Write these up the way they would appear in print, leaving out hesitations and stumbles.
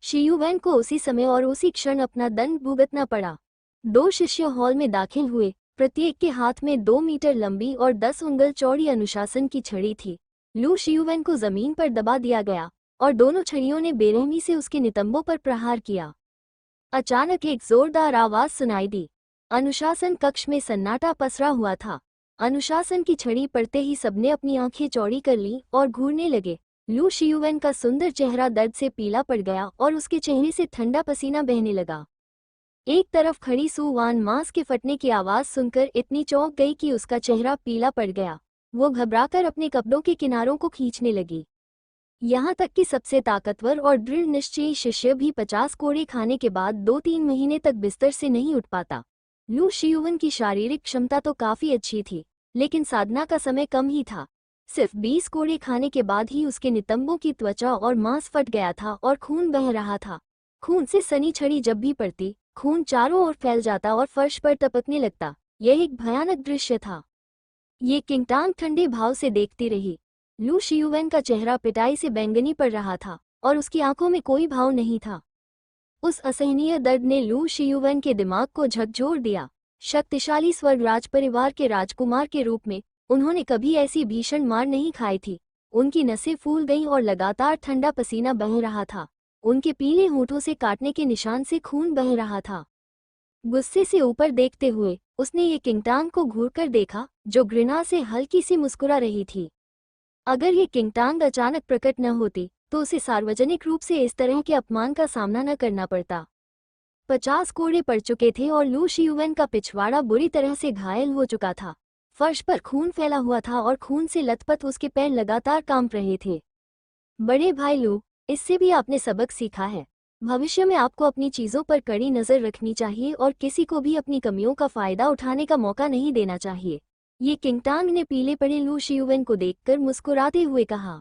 शियुवैन को उसी समय और उसी क्षण अपना दंड भुगतना पड़ा। 2 शिष्य हॉल में दाखिल हुए। प्रत्येक के हाथ में 2 मीटर लंबी और 10 उंगल चौड़ी अनुशासन की छड़ी थी। लू शियुवैन को जमीन पर दबा दिया गया और दोनों छड़ियों ने बेरहमी से उसके नितंबों पर प्रहार किया। अचानक एक जोरदार आवाज सुनाई दी। अनुशासन कक्ष में सन्नाटा पसरा हुआ था। अनुशासन की छड़ी पड़ते ही सबने अपनी आंखें चौड़ी कर लीं और घूरने लगे। लू शियुवैन का सुंदर चेहरा दर्द से पीला पड़ गया और उसके चेहरे से ठंडा पसीना बहने लगा। एक तरफ खड़ी सू वान मांस के फटने की आवाज सुनकर इतनी चौंक गई कि उसका चेहरा पीला पड़ गया। वो घबराकर अपने कपड़ों के किनारों को खींचने लगी। यहाँ तक कि सबसे ताकतवर और दृढ़ निश्चयी शिष्य भी 50 कोड़े खाने के बाद 2-3 महीने तक बिस्तर से नहीं उठ पाता। लू शियुवन की शारीरिक क्षमता तो काफी अच्छी थी, लेकिन साधना का समय कम ही था। सिर्फ 20 कोड़े खाने के बाद ही उसके नितंबों की त्वचा और मांस फट गया था और खून बह रहा था। खून से सनी छड़ी जब भी पड़ती, खून चारों ओर फैल जाता और फर्श पर टपकने लगता। यह एक भयानक दृश्य था। ये किंगटांग ठंडे भाव से देखती रही। लू शियुवैन का चेहरा पिटाई से बैंगनी पड़ रहा था और उसकी आंखों में कोई भाव नहीं था। उस असहनीय दर्द ने लू शियुवैन के दिमाग को झकझोर दिया। शक्तिशाली स्वर्ग राज परिवार के राजकुमार के रूप में उन्होंने कभी ऐसी भीषण मार नहीं खाई थी। उनकी नसें फूल गईं और लगातार ठंडा पसीना बह रहा था। उनके पीले होठों से काटने के निशान से खून बह रहा था। गुस्से से ऊपर देखते हुए उसने ये किंगटांग को घूरकर देखा, जो घृणा से हल्की सी मुस्कुरा रही थी। अगर ये किंगटांग अचानक प्रकट न होती तो उसे सार्वजनिक रूप से इस तरह के अपमान का सामना न करना पड़ता। 50 कोड़े पड़ चुके थे और लू शियुवैन का पिछवाड़ा बुरी तरह से घायल हो चुका था। फर्श पर खून फैला हुआ था और खून से लथपथ उसके पैर लगातार कांप रहे थे। बड़े भाई लू, इससे भी आपने सबक सीखा है। भविष्य में आपको अपनी चीजों पर कड़ी नजर रखनी चाहिए और किसी को भी अपनी कमियों का फायदा उठाने का मौका नहीं देना चाहिए। ये किंगटांग ने पीले पड़े लू शियुवन को देखकर मुस्कुराते हुए कहा।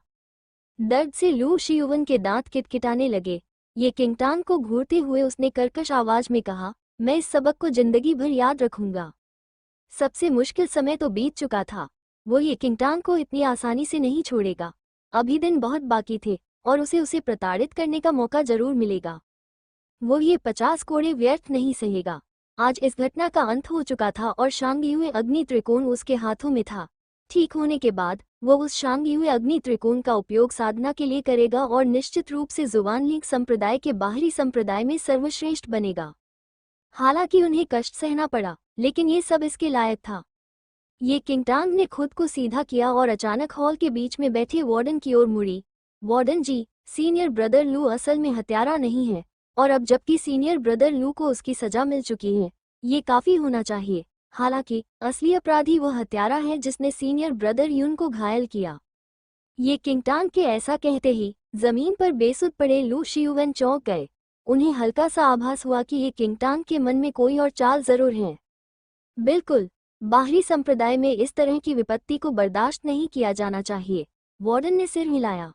दर्द से लू शियुवन के दांत किटकिटाने लगे। ये किंगटांग को घूरते हुए उसने कर्कश आवाज में कहा, मैं इस सबक को जिंदगी भर याद रखूंगा। सबसे मुश्किल समय तो बीत चुका था। वो ये किंगटांग को इतनी आसानी से नहीं छोड़ेगा। अभी दिन बहुत बाकी थे और उसे प्रताड़ित करने का मौका जरूर मिलेगा। वो ये 50 कोड़े व्यर्थ नहीं सहेगा। आज इस घटना का अंत हो चुका था और शांगयुए अग्नि त्रिकोण उसके हाथों में था। ठीक होने के बाद वो उस शांगयुए अग्नि त्रिकोण का उपयोग साधना के लिए करेगा और निश्चित रूप से जुवानलिंग संप्रदाय के बाहरी संप्रदाय में सर्वश्रेष्ठ बनेगा। हालांकि उन्हें कष्ट सहना पड़ा, लेकिन ये सब इसके लायक था। ये किंगटांग ने खुद को सीधा किया और अचानक हॉल के बीच में बैठे वार्डन की ओर मुड़ी। वार्डन जी, सीनियर ब्रदर लू असल में हत्यारा नहीं है, और अब जबकि सीनियर ब्रदर लू को उसकी सजा मिल चुकी है, ये काफी होना चाहिए। हालांकि असली अपराधी वह हत्यारा है जिसने सीनियर ब्रदर यून को घायल किया। ये किंगटांग के ऐसा कहते ही जमीन पर बेसुध पड़े लू शियुवन चौंक गए। उन्हें हल्का सा आभास हुआ कि ये किंगटांग के मन में कोई और चाल जरूर है। बिल्कुल, बाहरी संप्रदाय में इस तरह की विपत्ति को बर्दाश्त नहीं किया जाना चाहिए। वार्डन ने सिर हिलाया।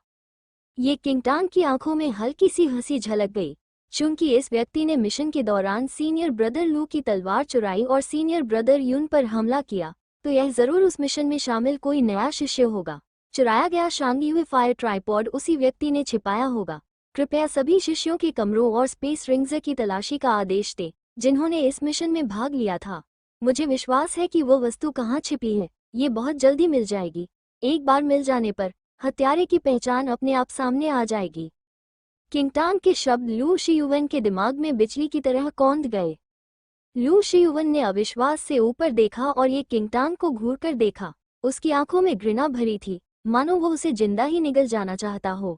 ये किंगटांग की आंखों में हल्की सी हंसी झलक गई। चूंकि इस व्यक्ति ने मिशन के दौरान सीनियर ब्रदर लू की तलवार चुराई और सीनियर ब्रदर यून पर हमला किया, तो यह जरूर उस मिशन में शामिल कोई नया शिष्य होगा। चुराया गया शांगयुए फायर ट्राइपॉड उसी व्यक्ति ने छिपाया होगा। कृपया सभी शिष्यों के कमरों और स्पेस रिंग्स की तलाशी का आदेश दें जिन्होंने इस मिशन में भाग लिया था। मुझे विश्वास है कि वो वस्तु कहाँ छिपी है, ये बहुत जल्दी मिल जाएगी। एक बार मिल जाने पर हत्यारे की पहचान अपने आप सामने आ जाएगी। किंगटांग के शब्द लू शियुवन के दिमाग में बिजली की तरह कौंध गए। लू शियुवन ने अविश्वास से ऊपर देखा और ये किंगटांग को घूरकर देखा। उसकी आंखों में घृणा भरी थी, मानो वो उसे जिंदा ही निगल जाना चाहता हो।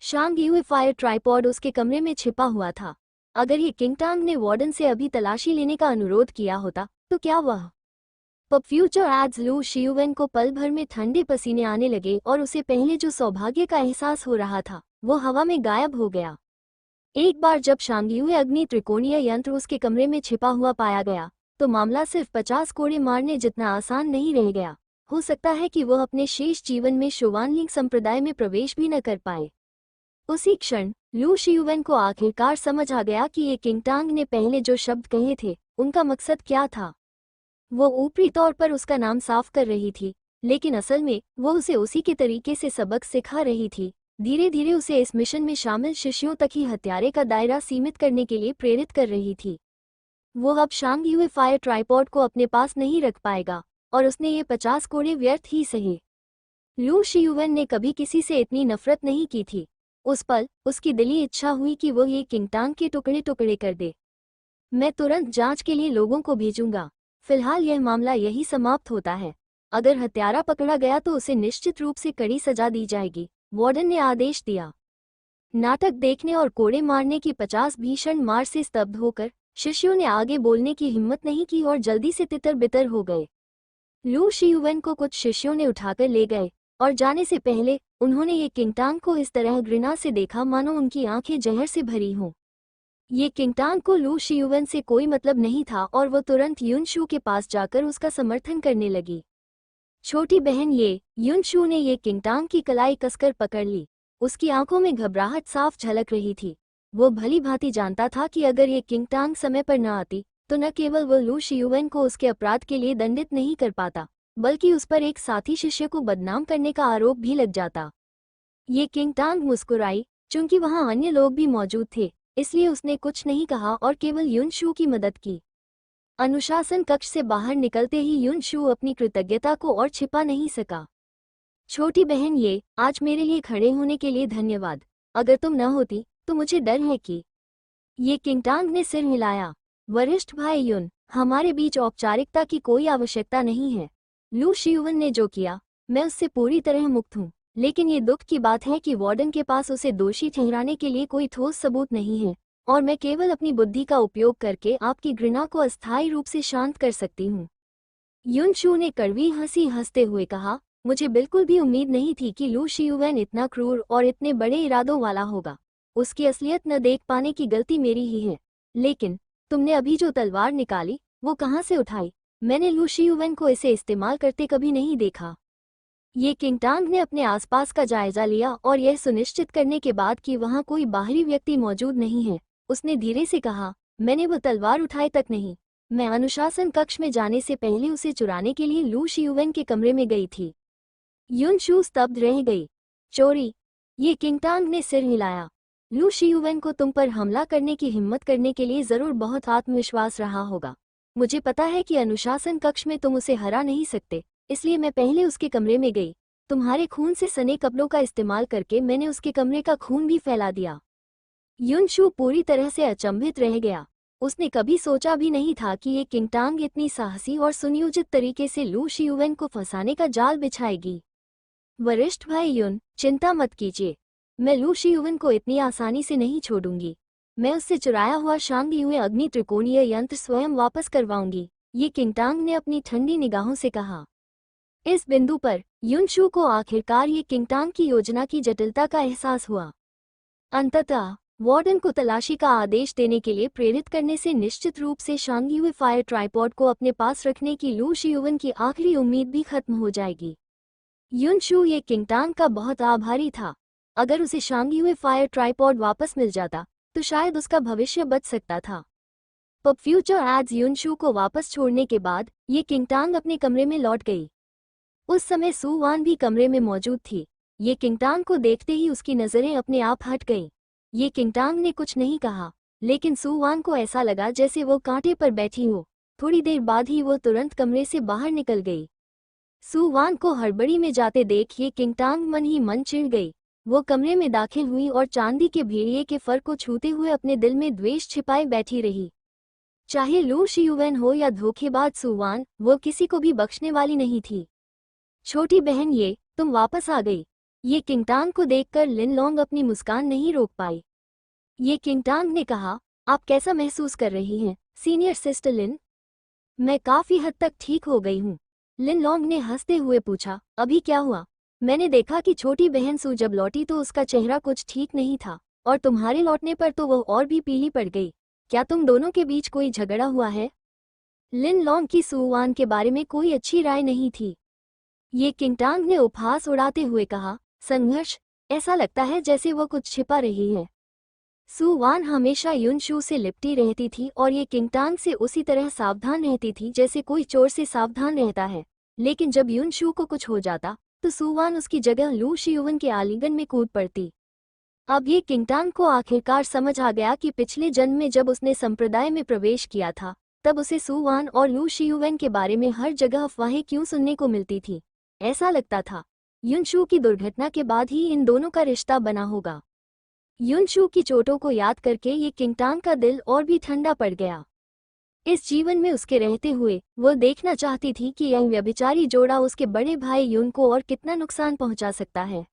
शांगयुए फायर ट्राइपॉड उसके कमरे में छिपा हुआ था। अगर ये किंगटांग ने वार्डन से अभी तलाशी लेने का अनुरोध किया होता तो क्या वह पब फ्यूचर एड्स लू शियुवन को पल भर में ठंडे पसीने आने लगे और उसे पहले जो सौभाग्य का एहसास हो रहा था वो हवा में गायब हो गया। एक बार जब शांगयुए अग्नि त्रिकोणीय यंत्र उसके कमरे में छिपा हुआ पाया गया तो मामला सिर्फ 50 कोड़े मारने जितना आसान नहीं रह गया। हो सकता है कि वह अपने शेष जीवन में शुवानलिंग संप्रदाय में प्रवेश भी न कर पाए। उसी क्षण लू शियुवन को आखिरकार समझ आ गया कि ये किंगटांग ने पहले जो शब्द कहे थे उनका मकसद क्या था। वो ऊपरी तौर पर उसका नाम साफ कर रही थी, लेकिन असल में वो उसे उसी के तरीके से सबक सिखा रही थी धीरे धीरे उसे इस मिशन में शामिल शिष्यों तक ही हत्यारे का दायरा सीमित करने के लिए प्रेरित कर रही थी। वो अब शांग यूए फायर ट्राइपॉड को अपने पास नहीं रख पाएगा और उसने ये 50 कोड़े व्यर्थ ही सहे। लू शियुवन ने कभी किसी से इतनी नफरत नहीं की थी। उस पल उसकी दिली इच्छा हुई कि वो ये किंगटांग के टुकड़े टुकड़े कर दे। मैं तुरंत जांच के लिए लोगों को भेजूंगा। फिलहाल यह मामला यही समाप्त होता है। अगर हत्यारा पकड़ा गया तो उसे निश्चित रूप से कड़ी सजा दी जाएगी, वार्डन ने आदेश दिया। नाटक देखने और कोड़े मारने की 50 भीषण मार से स्तब्ध होकर शिष्यों ने आगे बोलने की हिम्मत नहीं की और जल्दी से तितर बितर हो गए। लू शियुवन को कुछ शिष्यों ने उठाकर ले गए और जाने से पहले उन्होंने ये किंगटांग को इस तरह घृणा से देखा मानो उनकी आंखें जहर से भरी हों। ये किंगटांग को लू शियुवन से कोई मतलब नहीं था और वो तुरंत युनशू के पास जाकर उसका समर्थन करने लगी। छोटी बहन युनशू ने ये किंगटांग की कलाई कसकर पकड़ ली। उसकी आंखों में घबराहट साफ झलक रही थी। वो भली भांति जानता था कि अगर ये किंगटांग समय पर न आती तो न केवल वो लू शियुवन को उसके अपराध के लिए दंडित नहीं कर पाता, बल्कि उस पर एक साथी शिष्य को बदनाम करने का आरोप भी लग जाता। ये किंगटांग मुस्कुराई। चूंकि वहां अन्य लोग भी मौजूद थे, इसलिए उसने कुछ नहीं कहा और केवल युनशू की मदद की। अनुशासन कक्ष से बाहर निकलते ही युनशू अपनी कृतज्ञता को और छिपा नहीं सका। छोटी बहन आज मेरे लिए खड़े होने के लिए धन्यवाद। अगर तुम न होती तो मुझे डर है कि। ये किंगटांग ने सिर हिलाया। वरिष्ठ भाई युन, हमारे बीच औपचारिकता की कोई आवश्यकता नहीं है। लू शियुवन ने जो किया, मैं उससे पूरी तरह मुक्त हूँ, लेकिन ये दुख की बात है कि वार्डन के पास उसे दोषी ठहराने के लिए कोई ठोस सबूत नहीं है और मैं केवल अपनी बुद्धि का उपयोग करके आपकी घृणा को अस्थायी रूप से शांत कर सकती हूँ। युनशू ने कड़वी हंसी हंसते हुए कहा, मुझे बिल्कुल भी उम्मीद नहीं थी कि लू शियुवन इतना क्रूर और इतने बड़े इरादों वाला होगा। उसकी असलियत न देख पाने की गलती मेरी ही है। लेकिन तुमने अभी जो तलवार निकाली वो कहाँ से उठाई? मैंने लू शियुवन को इसे इस्तेमाल करते कभी नहीं देखा। ये किंगटांग ने अपने आसपास का जायजा लिया और यह सुनिश्चित करने के बाद कि वहां कोई बाहरी व्यक्ति मौजूद नहीं है, उसने धीरे से कहा, मैंने वो तलवार उठाई तक नहीं। मैं अनुशासन कक्ष में जाने से पहले उसे चुराने के लिए लू शियुवन के कमरे में गई थी। युनशू स्तब्ध रह गई। चोरी? ये किंगटांग ने सिर हिलाया। लू शियुवन को तुम पर हमला करने की हिम्मत करने के लिए जरूर बहुत आत्मविश्वास रहा होगा। मुझे पता है कि अनुशासन कक्ष में तुम उसे हरा नहीं सकते, इसलिए मैं पहले उसके कमरे में गई। तुम्हारे खून से सने कपड़ों का इस्तेमाल करके मैंने उसके कमरे का खून भी फैला दिया। युनशू पूरी तरह से अचंभित रह गया। उसने कभी सोचा भी नहीं था कि ये किंगटांग इतनी साहसी और सुनियोजित तरीके से लू शियुवन को फंसाने का जाल बिछाएगी। वरिष्ठ भाई युन, चिंता मत कीजिए, मैं लू शियुवन को इतनी आसानी से नहीं छोड़ूंगी। मैं उससे चुराया हुआ शांग यूए अग्नि त्रिकोणीय यंत्र स्वयं वापस करवाऊंगी, ये किंगटांग ने अपनी ठंडी निगाहों से कहा। इस बिंदु पर युनशू को आखिरकार ये किंगटांग की योजना की जटिलता का एहसास हुआ। अंततः वार्डन को तलाशी का आदेश देने के लिए प्रेरित करने से निश्चित रूप से शांग यूए फायर ट्राइपॉड को अपने पास रखने की लू शियुवन की आखिरी उम्मीद भी खत्म हो जाएगी। युनशू ये किंगटांग का बहुत आभारी था। अगर उसे शांग यूए फायर ट्राइपॉड वापस मिल जाता तो शायद उसका भविष्य बच सकता था। पब फ्यूचर एड्स युनशू को वापस छोड़ने के बाद ये किंगटांग अपने कमरे में लौट गई। उस समय सू वान भी कमरे में मौजूद थी। ये किंगटांग को देखते ही उसकी नजरें अपने आप हट गईं। ये किंगटांग ने कुछ नहीं कहा, लेकिन सू वान को ऐसा लगा जैसे वो कांटे पर बैठी हो। थोड़ी देर बाद ही वो तुरंत कमरे से बाहर निकल गई। सू वान को हड़बड़ी में जाते देख ये किंगटांग मन ही मन चिढ़ गई। वो कमरे में दाखिल हुई और चांदी के भेड़िए के फर को छूते हुए अपने दिल में द्वेष छिपाए बैठी रही। चाहे लू शियुवन हो या धोखेबाज सू वान, वो किसी को भी बख्शने वाली नहीं थी। छोटी बहन तुम वापस आ गई। ये किंगटांग को देखकर लिन लोंग अपनी मुस्कान नहीं रोक पाई। ये किंगटांग ने कहा, आप कैसा महसूस कर रही हैं, सीनियर सिस्टर लिन? मैं काफी हद तक ठीक हो गई हूँ, लिन लोंग ने हंसते हुए पूछा। अभी क्या हुआ? मैंने देखा कि छोटी बहन सू जब लौटी तो उसका चेहरा कुछ ठीक नहीं था, और तुम्हारे लौटने पर तो वो और भी पीली पड़ गई। क्या तुम दोनों के बीच कोई झगड़ा हुआ है? लिन लोंग की सू वान के बारे में कोई अच्छी राय नहीं थी। ये किंगटांग ने उपहास उड़ाते हुए कहा, संघर्ष? ऐसा लगता है जैसे वो कुछ छिपा रही है। सू वान हमेशा युनशू से लिपटी रहती थी और ये किंगटांग से उसी तरह सावधान रहती थी जैसे कोई चोर से सावधान रहता है। लेकिन जब युनशू को कुछ हो जाता तो सुवान उसकी जगह लू शियुवन के आलिंगन में कूद पड़ती। अब ये किंगटांग को आखिरकार समझ आ गया कि पिछले जन्म में जब उसने संप्रदाय में प्रवेश किया था, तब उसे सुवान और लू शियुवन के बारे में हर जगह अफवाहें क्यों सुनने को मिलती थी। ऐसा लगता था युनशू की दुर्घटना के बाद ही इन दोनों का रिश्ता बना होगा। युनशू की चोटों को याद करके ये किंगटांग का दिल और भी ठंडा पड़ गया। इस जीवन में उसके रहते हुए वो देखना चाहती थी कि यह व्यभिचारी जोड़ा उसके बड़े भाई युन को और कितना नुकसान पहुंचा सकता है।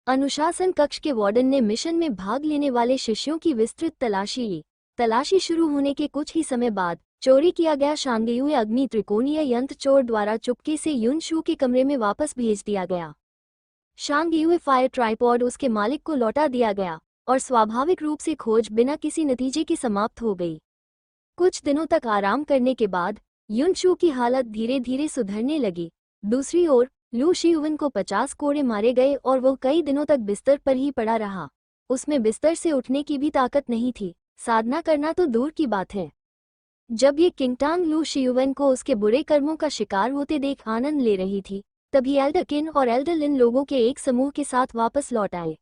अनुशासन कक्ष के वार्डन ने मिशन में भाग लेने वाले शिष्यों की विस्तृत तलाशी ली। तलाशी शुरू होने के कुछ ही समय बाद चोरी किया गया शांगयुए अग्नि त्रिकोणीय यंत्र चोर द्वारा चुपके से युनशू के कमरे में वापस भेज दिया गया। शांगयुए फायर ट्राइपॉड उसके मालिक को लौटा दिया गया और स्वाभाविक रूप से खोज बिना किसी नतीजे की समाप्त हो गई। कुछ दिनों तक आराम करने के बाद युनशू की हालत धीरे धीरे सुधरने लगी। दूसरी ओर लू शियुवन को 50 कोड़े मारे गए और वह कई दिनों तक बिस्तर पर ही पड़ा रहा। उसमें बिस्तर से उठने की भी ताकत नहीं थी, साधना करना तो दूर की बात है। जब ये किंगटांग लू शियुवन को उसके बुरे कर्मों का शिकार होते देख आनंद ले रही थी, तभी एल्डर किन और एल्डर लिन लोगों के एक समूह के साथ वापस लौट आए।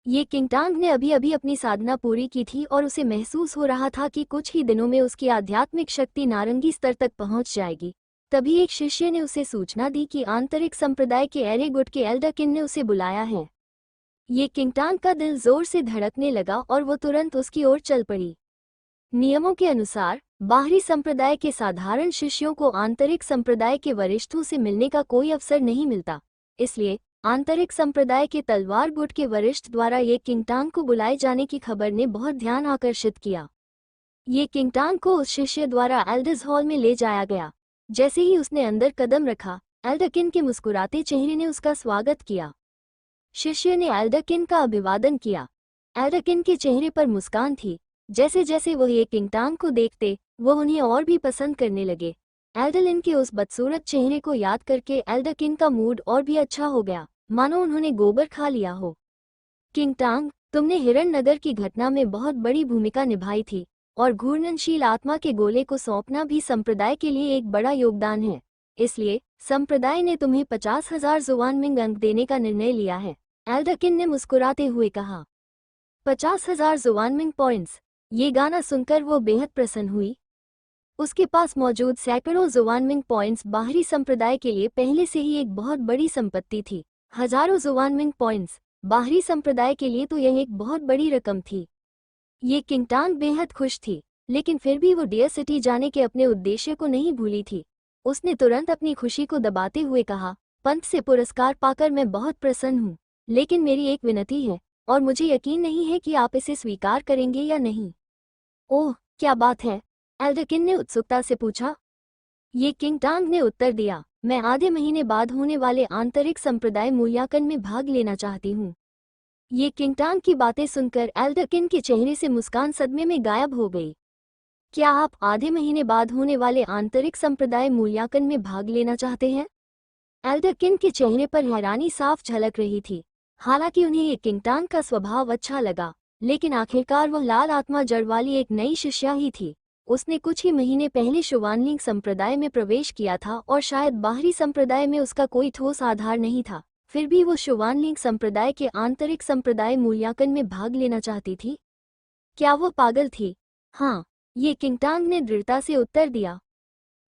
ये किंगटांग ने अभी अभी अपनी साधना पूरी की थी और उसे महसूस हो रहा था कि कुछ ही दिनों में उसकी आध्यात्मिक शक्ति नारंगी स्तर तक पहुंच जाएगी। तभी एक शिष्य ने उसे सूचना दी कि आंतरिक संप्रदाय के एरेगुड के एल्डर किन ने उसे बुलाया है। ये किंगटांग का दिल जोर से धड़कने लगा और वो तुरंत उसकी ओर चल पड़ी। नियमों के अनुसार बाहरी संप्रदाय के साधारण शिष्यों को आंतरिक संप्रदाय के वरिष्ठों से मिलने का कोई अवसर नहीं मिलता, इसलिए आंतरिक संप्रदाय के तलवार गुट के वरिष्ठ द्वारा ये किंगटांग को बुलाए जाने की खबर ने बहुत ध्यान आकर्षित किया। ये किंगटांग को उस शिष्य द्वारा एल्डर्स हॉल में ले जाया गया। जैसे ही उसने अंदर कदम रखा, एल्डरकिन के मुस्कुराते चेहरे ने उसका स्वागत किया। शिष्य ने एल्डरकिन का अभिवादन किया। एल्डरकिन के चेहरे पर मुस्कान थी। जैसे जैसे वह ये किंगटांग को देखते, वह उन्हें और भी पसंद करने लगे। एल्डरलिन के उस बदसूरत चेहरे को याद करके एल्डरकिन का मूड और भी अच्छा हो गया, मानो उन्होंने गोबर खा लिया हो। किंगटांग, तुमने हिरण्यनगर की घटना में बहुत बड़ी भूमिका निभाई थी और घूर्णनशील आत्मा के गोले को सौंपना भी संप्रदाय के लिए एक बड़ा योगदान है। इसलिए संप्रदाय ने तुम्हें 50,000 जुवानमिंग अंक देने का निर्णय लिया है, एल्डरकिन ने मुस्कुराते हुए कहा। 50,000 जुवानमिंग पॉइंट्स। ये गाना सुनकर वो बेहद प्रसन्न हुई। उसके पास मौजूद सैकड़ों जुवानमिंग पॉइंट्स बाहरी संप्रदाय के लिए पहले से ही एक बहुत बड़ी संपत्ति थी। हजारों जुवानमिंग पॉइंट्स बाहरी संप्रदाय के लिए तो यह एक बहुत बड़ी रकम थी। ये किंगटांग बेहद खुश थी, लेकिन फिर भी वो डियर सिटी जाने के अपने उद्देश्य को नहीं भूली थी। उसने तुरंत अपनी खुशी को दबाते हुए कहा, पंत से पुरस्कार पाकर मैं बहुत प्रसन्न हूँ, लेकिन मेरी एक विनती है और मुझे यकीन नहीं है कि आप इसे स्वीकार करेंगे या नहीं। ओह, क्या बात है? एल्डरकिन ने उत्सुकता से पूछा। ये किंगटांग ने उत्तर दिया, मैं आधे महीने बाद होने वाले आंतरिक संप्रदाय मूल्यांकन में भाग लेना चाहती हूँ। ये किंगटांग की बातें सुनकर एल्डरकिन के चेहरे से मुस्कान सदमे में गायब हो गई। क्या आप आधे महीने बाद होने वाले आंतरिक संप्रदाय मूल्यांकन में भाग लेना चाहते हैं? एल्डरकिन के चेहरे पर हैरानी साफ झलक रही थी। हालांकि उन्हें ये किंगटांग का स्वभाव अच्छा लगा, लेकिन आखिरकार वह लाल आत्मा जड़ वाली एक नई शिष्या ही थी। उसने कुछ ही महीने पहले शुवानलिंग संप्रदाय में प्रवेश किया था और शायद बाहरी संप्रदाय में उसका कोई ठोस आधार नहीं था। फिर भी वो शुवानलिंग संप्रदाय के आंतरिक संप्रदाय मूल्यांकन में भाग लेना चाहती थी। क्या वो पागल थी? हाँ, ये किंगटांग ने दृढ़ता से उत्तर दिया।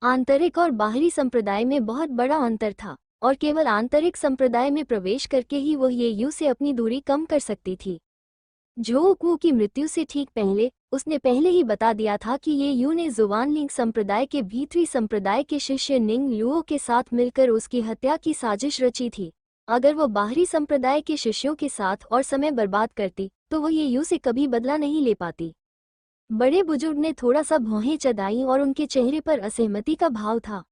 आंतरिक और बाहरी संप्रदाय में बहुत बड़ा अंतर था और केवल आंतरिक संप्रदाय में प्रवेश करके ही वह ये यू से अपनी दूरी कम कर सकती थी। झो कू की मृत्यु से ठीक पहले उसने पहले ही बता दिया था कि ये यू ने जुवानलिंग संप्रदाय के भीतरी संप्रदाय के शिष्य निंग लुओ के साथ मिलकर उसकी हत्या की साजिश रची थी। अगर वो बाहरी संप्रदाय के शिष्यों के साथ और समय बर्बाद करती तो वो ये यू से कभी बदला नहीं ले पाती। बड़े बुजुर्ग ने थोड़ा सा भौहें चढ़ाई और उनके चेहरे पर असहमति का भाव था।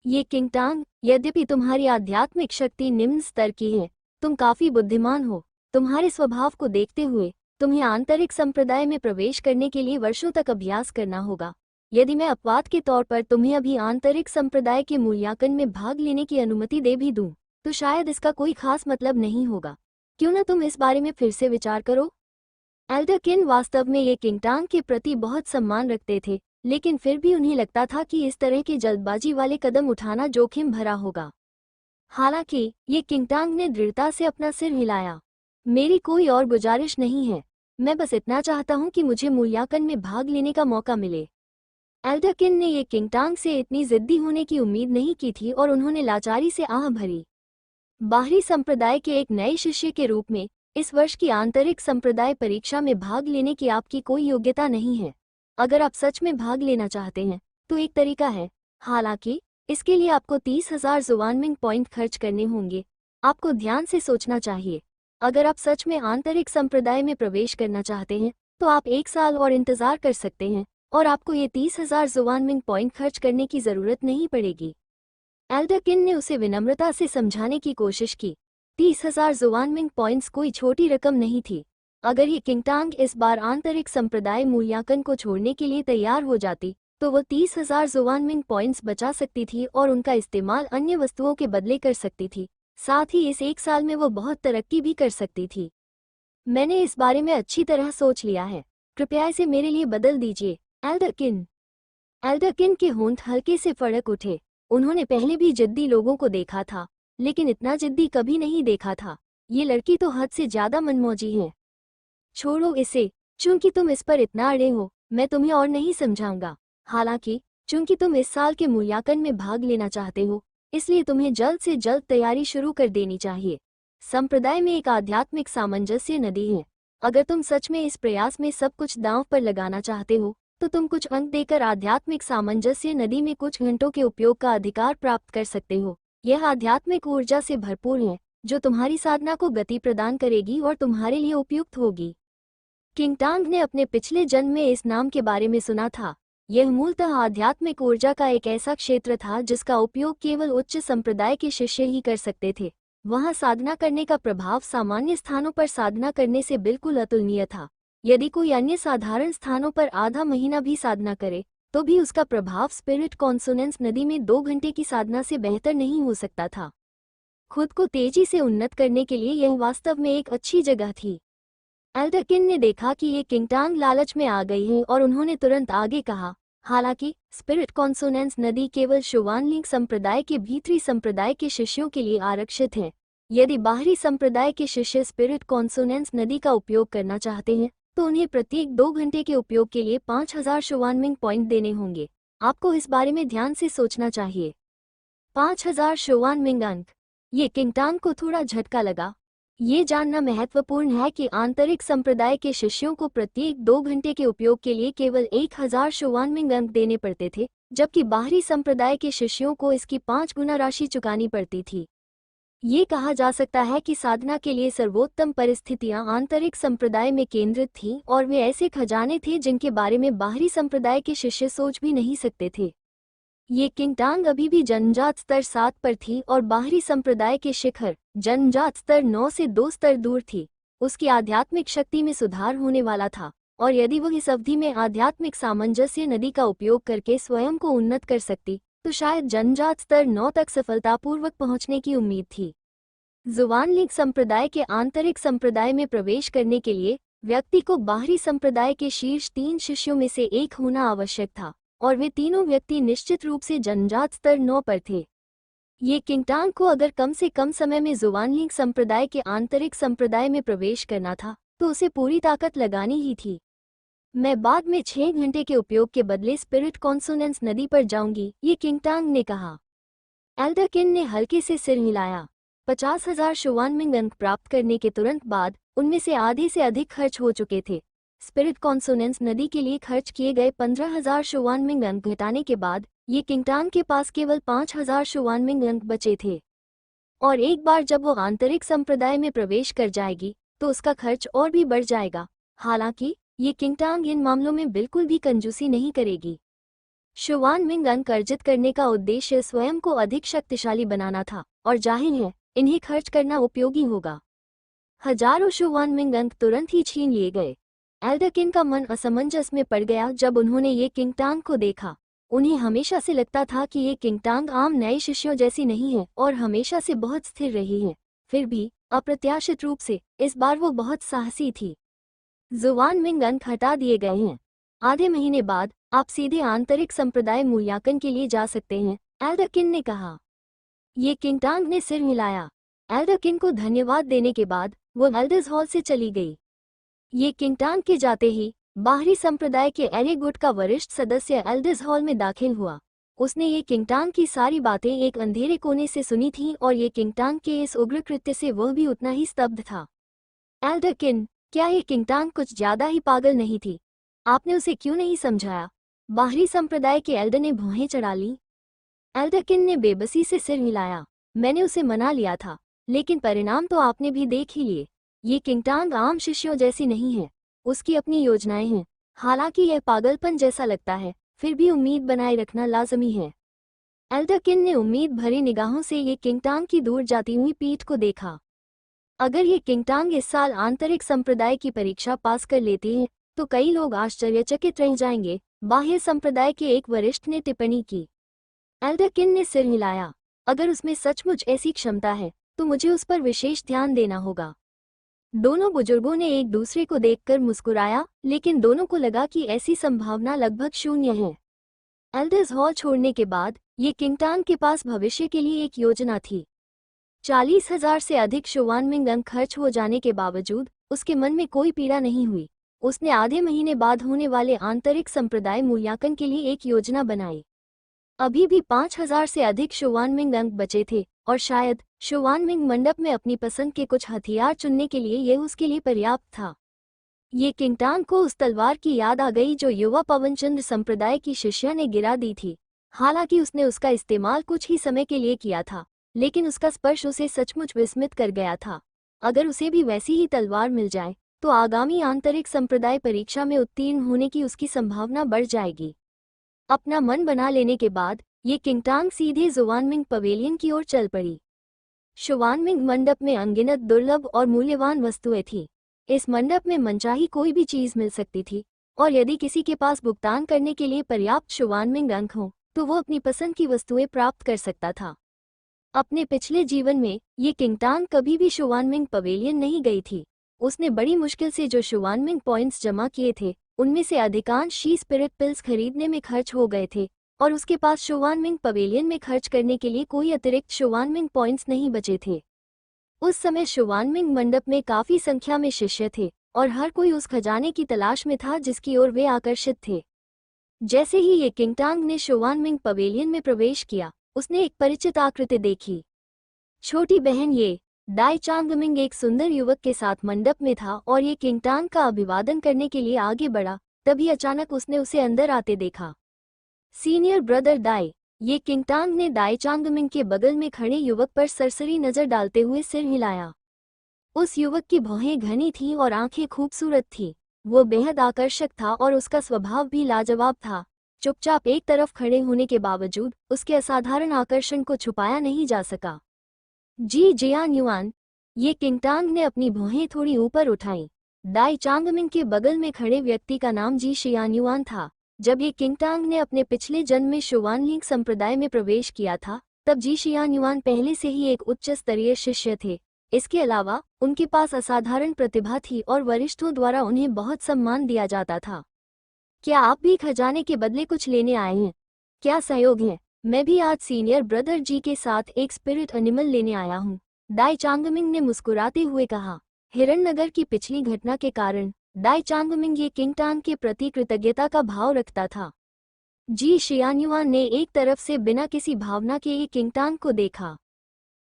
ये किंगटांग, यद्यपि तुम्हारी आध्यात्मिक शक्ति निम्न स्तर की है, तुम काफी बुद्धिमान हो। तुम्हारे स्वभाव को देखते हुए तुम्हें आंतरिक संप्रदाय में प्रवेश करने के लिए वर्षों तक अभ्यास करना होगा। यदि मैं अपवाद के तौर पर तुम्हें अभी आंतरिक संप्रदाय के मूल्यांकन में भाग लेने की अनुमति दे भी दूं, तो शायद इसका कोई खास मतलब नहीं होगा। क्यों न तुम इस बारे में फिर से विचार करो? एल्डरकिन वास्तव में ये किंगटांग के प्रति बहुत सम्मान रखते थे, लेकिन फिर भी उन्हें लगता था कि इस तरह के जल्दबाजी वाले कदम उठाना जोखिम भरा होगा। हालांकि ये किंगटांग ने दृढ़ता से अपना सिर हिलाया। मेरी कोई और गुजारिश नहीं है, मैं बस इतना चाहता हूं कि मुझे मूल्यांकन में भाग लेने का मौका मिले। एल्डरकिन ने ये किंगटांग से इतनी जिद्दी होने की उम्मीद नहीं की थी और उन्होंने लाचारी से आह भरी। बाहरी संप्रदाय के एक नए शिष्य के रूप में इस वर्ष की आंतरिक संप्रदाय परीक्षा में भाग लेने की आपकी कोई योग्यता नहीं है। अगर आप सच में भाग लेना चाहते हैं तो एक तरीका है, हालांकि इसके लिए आपको 30,000 जुवानमिंग पॉइंट खर्च करने होंगे। आपको ध्यान से सोचना चाहिए। अगर आप सच में आंतरिक संप्रदाय में प्रवेश करना चाहते हैं तो आप 1 साल और इंतजार कर सकते हैं और आपको ये 30,000 जुवानमिंग पॉइंट खर्च करने की जरूरत नहीं पड़ेगी। एल्डरकिन ने उसे विनम्रता से समझाने की कोशिश की। 30,000 जुवानमिंग पॉइंट्स कोई छोटी रकम नहीं थी। अगर ये किंगटांग इस बार आंतरिक संप्रदाय मूल्यांकन को छोड़ने के लिए तैयार हो जाती तो वो 30,000 जुवानमिंग पॉइंट्स बचा सकती थी और उनका इस्तेमाल अन्य वस्तुओं के बदले कर सकती थी। साथ ही इस 1 साल में वो बहुत तरक्की भी कर सकती थी। मैंने इस बारे में अच्छी तरह सोच लिया है, कृपया इसे मेरे लिए बदल दीजिए। एल्डरकिन के होंठ हल्के से फड़क उठे। उन्होंने पहले भी जिद्दी लोगों को देखा था, लेकिन इतना जिद्दी कभी नहीं देखा था। ये लड़की तो हद से ज्यादा मनमौजी है। छोड़ो इसे, चूंकि तुम इस पर इतना अड़े हो, मैं तुम्हें और नहीं समझाऊंगा। हालांकि चूंकि तुम इस साल के मूल्यांकन में भाग लेना चाहते हो, इसलिए तुम्हें जल्द से जल्द तैयारी शुरू कर देनी चाहिए। संप्रदाय में एक आध्यात्मिक सामंजस्य नदी है। अगर तुम सच में इस प्रयास में सब कुछ दांव पर लगाना चाहते हो तो तुम कुछ अंक देकर आध्यात्मिक सामंजस्य नदी में कुछ घंटों के उपयोग का अधिकार प्राप्त कर सकते हो। यह आध्यात्मिक ऊर्जा से भरपूर है जो तुम्हारी साधना को गति प्रदान करेगी और तुम्हारे लिए उपयुक्त होगी। किंगटांग ने अपने पिछले जन्म में इस नाम के बारे में सुना था। यह मूलतः आध्यात्मिक ऊर्जा का एक ऐसा क्षेत्र था जिसका उपयोग केवल उच्च संप्रदाय के शिष्य ही कर सकते थे। वहां साधना करने का प्रभाव सामान्य स्थानों पर साधना करने से बिल्कुल अतुलनीय था। यदि कोई अन्य साधारण स्थानों पर आधा महीना भी साधना करे तो भी उसका प्रभाव स्पिरिट कॉन्सोनेंस नदी में 2 घंटे की साधना से बेहतर नहीं हो सकता था। खुद को तेजी से उन्नत करने के लिए यह वास्तव में एक अच्छी जगह थी। एल्डरकिन ने देखा कि ये किंगटांग लालच में आ गई है और उन्होंने तुरंत आगे कहा, हालांकि स्पिरिट कॉन्सोनेंस नदी केवल शुवानलिंग संप्रदाय के भीतरी संप्रदाय के शिष्यों के लिए आरक्षित है। यदि बाहरी संप्रदाय के शिष्य स्पिरिट कॉन्सोनेंस नदी का उपयोग करना चाहते हैं तो उन्हें प्रत्येक 2 घंटे के उपयोग के लिए 5,000 शुवानमिंग पॉइंट देने होंगे। आपको इस बारे में ध्यान से सोचना चाहिए। 5,000 शुवानमिंग अंक। ये किंगटांग को थोड़ा झटका लगा। ये जानना महत्वपूर्ण है कि आंतरिक संप्रदाय के शिष्यों को प्रत्येक 2 घंटे के उपयोग के लिए केवल 1,000 शुवानमिंग अंक देने पड़ते थे, जबकि बाहरी संप्रदाय के शिष्यों को इसकी 5 गुना राशि चुकानी पड़ती थी। ये कहा जा सकता है कि साधना के लिए सर्वोत्तम परिस्थितियां आंतरिक संप्रदाय में केंद्रित थीं और वे ऐसे खजाने थे जिनके बारे में बाहरी संप्रदाय के शिष्य सोच भी नहीं सकते थे। ये किंगटांग अभी भी जन्मजात स्तर 7 पर थी और बाहरी संप्रदाय के शिखर जन्मजात स्तर 9 से 2 स्तर दूर थी। उसकी आध्यात्मिक शक्ति में सुधार होने वाला था और यदि वह इस अवधि में आध्यात्मिक सामंजस्य नदी का उपयोग करके स्वयं को उन्नत कर सकती तो शायद जन्मजात स्तर 9 तक सफलतापूर्वक पहुंचने की उम्मीद थी। जुवानलिंग संप्रदाय के आंतरिक संप्रदाय में प्रवेश करने के लिए व्यक्ति को बाहरी संप्रदाय के शीर्ष 3 शिष्यों में से एक होना आवश्यक था और वे तीनों व्यक्ति निश्चित रूप से जन्मजात स्तर 9 पर थे। ये किंगटांग को अगर कम से कम समय में जुवानलिंग संप्रदाय के आंतरिक संप्रदाय में प्रवेश करना था तो उसे पूरी ताकत लगानी ही थी। मैं बाद में 6 घंटे के उपयोग के बदले स्पिरिट कॉन्सोनेंस नदी पर जाऊंगी, ये किंगटांग ने कहा। एल्डरकिन ने हल्के से सिर हिलाया। 50,000 शुवानमिंग अंक प्राप्त करने के तुरंत बाद उनमें से आधे से अधिक खर्च हो चुके थे। स्पिरिट कॉन्सोनेंस नदी के लिए खर्च किए गए 15,000 शुवानमिंग अंक घटाने के बाद ये किंगटांग के पास केवल 5,000 शुवानमिंग अंक बचे थे। और एक बार जब वो आंतरिक संप्रदाय में प्रवेश कर जाएगी तो उसका खर्च और भी बढ़ जाएगा। हालांकि ये किंगटांग इन मामलों में बिल्कुल भी कंजूसी नहीं करेगी। शुवानमिंग अंक अर्जित करने का उद्देश्य स्वयं को अधिक शक्तिशाली बनाना था और जाहिर है इन्हें खर्च करना उपयोगी होगा। हजारों शुवानमिंग अंक तुरंत ही छीन लिए गए। एल्डरकिन का मन असमंजस में पड़ गया जब उन्होंने ये किंगटांग को देखा। उन्हें हमेशा से लगता था कि ये किंगटांग आम नए शिष्यों जैसी नहीं है और हमेशा से बहुत स्थिर रही है। फिर भी अप्रत्याशित रूप से इस बार वो बहुत साहसी थी। जुवानमिंग अंक हटा दिए गए हैं। आधे महीने बाद आप सीधे आंतरिक संप्रदाय मूल्यांकन के लिए जा सकते हैं, एल्डरकिन ने कहा। ये किंगटांग ने सिर हिलाया। एल्डर किन को धन्यवाद देने के बाद वो एल्डर्स हॉल से चली गई। ये किंगटांग के जाते ही बाहरी संप्रदाय के एरे गुट का वरिष्ठ सदस्य एल्डर्स हॉल में दाखिल हुआ। उसने ये किंगटांग की सारी बातें एक अंधेरे कोने से सुनी थीं और ये किंगटांग के इस उग्र कृत्य से वह भी उतना ही स्तब्ध था। एल्डर किन, क्या ये किंगटांग कुछ ज्यादा ही पागल नहीं थी? आपने उसे क्यों नहीं समझाया? बाहरी संप्रदाय के एल्डर ने भौहें चढ़ा ली। एल्डर किन ने बेबसी से सिर हिलाया। मैंने उसे मना लिया था, लेकिन परिणाम तो आपने भी देख ही लिए। ये किंगटांग आम शिष्यों जैसी नहीं है, उसकी अपनी योजनाएं हैं। हालांकि यह पागलपन जैसा लगता है, फिर भी उम्मीद बनाए रखना लाजमी है। एल्डर किन ने उम्मीद भरी निगाहों से ये किंगटांग की दूर जाती हुई पीठ को देखा। अगर ये किंगटांग इस साल आंतरिक संप्रदाय की परीक्षा पास कर लेती है तो कई लोग आश्चर्यचकित रह जाएंगे, बाह्य संप्रदाय के एक वरिष्ठ ने टिप्पणी की। एल्डर किन ने सिर हिलाया। अगर उसमें सचमुच ऐसी क्षमता है तो मुझे उस पर विशेष ध्यान देना होगा। दोनों बुजुर्गों ने एक दूसरे को देखकर मुस्कुराया, लेकिन दोनों को लगा कि ऐसी संभावना लगभग शून्य है। एल्डर्स हॉल छोड़ने के बाद ये किंगटांग के पास भविष्य के लिए एक योजना थी। 40,000 से अधिक शुवानमिंग अंक खर्च हो जाने के बावजूद उसके मन में कोई पीड़ा नहीं हुई। उसने आधे महीने बाद होने वाले आंतरिक संप्रदाय मूल्यांकन के लिए एक योजना बनाई। अभी भी 5,000 से अधिक शुवानमिंग अंक बचे थे और शायद शुवानमिंग मंडप में अपनी पसंद के कुछ हथियार चुनने के लिए यह उसके लिए पर्याप्त था। ये किंगटांग को उस तलवार की याद आ गई जो युवा पवनचंद्र संप्रदाय की शिष्या ने गिरा दी थी। हालांकि उसने उसका इस्तेमाल कुछ ही समय के लिए किया था, लेकिन उसका स्पर्श उसे सचमुच विस्मित कर गया था। अगर उसे भी वैसी ही तलवार मिल जाए तो आगामी आंतरिक संप्रदाय परीक्षा में उत्तीर्ण होने की उसकी संभावना बढ़ जाएगी। अपना मन बना लेने के बाद ये किंगटांग सीधे शुवानमिंग पवेलियन की ओर चल पड़ी। शुवानमिंग मंडप में अनगिनत दुर्लभ और मूल्यवान वस्तुएं थीं। इस मंडप में मनचाही कोई भी चीज मिल सकती थी, और यदि किसी के पास भुगतान करने के लिए पर्याप्त शुवानमिंग अंक हो तो वो अपनी पसंद की वस्तुएं प्राप्त कर सकता था। अपने पिछले जीवन में ये किंगटांग कभी भी शुवानमिंग पवेलियन नहीं गई थी। उसने बड़ी मुश्किल से जो शुवानमिंग पॉइंट्स जमा किए थे उनमें से अधिकांश शी स्पिरिट पिल्स खरीदने में खर्च हो गए थे, और उसके पास शुवानमिंग पवेलियन में खर्च करने के लिए कोई अतिरिक्त शुवानमिंग पॉइंट्स नहीं बचे थे। उस समय शुवानमिंग मंडप में काफी संख्या में शिष्य थे और हर कोई उस खजाने की तलाश में था जिसकी ओर वे आकर्षित थे। जैसे ही ये किंगटांग ने शुवानमिंग पवेलियन में प्रवेश किया, उसने एक परिचित आकृति देखी। छोटी बहन ये दाई चांगमिंग एक सुंदर युवक के साथ मंडप में था और ये किंगटांग का अभिवादन करने के लिए आगे बढ़ा। तभी अचानक उसने उसे अंदर आते देखा। सीनियर ब्रदर दाई, ये किंगटांग ने दाई चांगमिंग के बगल में खड़े युवक पर सरसरी नजर डालते हुए सिर हिलाया। उस युवक की भौहें घनी थीं और आंखें खूबसूरत थीं। वो बेहद आकर्षक था और उसका स्वभाव भी लाजवाब था। चुपचाप एक तरफ खड़े होने के बावजूद उसके असाधारण आकर्षण को छुपाया नहीं जा सका। जी जियान युआन, ये किंगटांग ने अपनी भौहें थोड़ी ऊपर उठाईं। दाई चांगमिंग के बगल में खड़े व्यक्ति का नाम जी शियान युआन था। जब ये किंगटांग ने अपने पिछले जन्म में शुवानलिंग संप्रदाय में प्रवेश किया था, तब जी शियान युआन पहले से ही एक उच्च स्तरीय शिष्य थे। इसके अलावा उनके पास असाधारण प्रतिभा थी और वरिष्ठों द्वारा उन्हें बहुत सम्मान दिया जाता था। क्या आप भी खजाने के बदले कुछ लेने आए हैं? क्या सहयोग है? मैं भी आज सीनियर ब्रदर जी के साथ एक स्पिरिट एनिमल लेने आया हूँ, दाई चांगमिंग ने मुस्कुराते हुए कहा। हिरण्यनगर की पिछली घटना के कारण दाई चांगमिंग ये किंगटांग के प्रति कृतज्ञता का भाव रखता था। जी शियान्युआन ने एक तरफ से बिना किसी भावना के ये किंगटांग को देखा।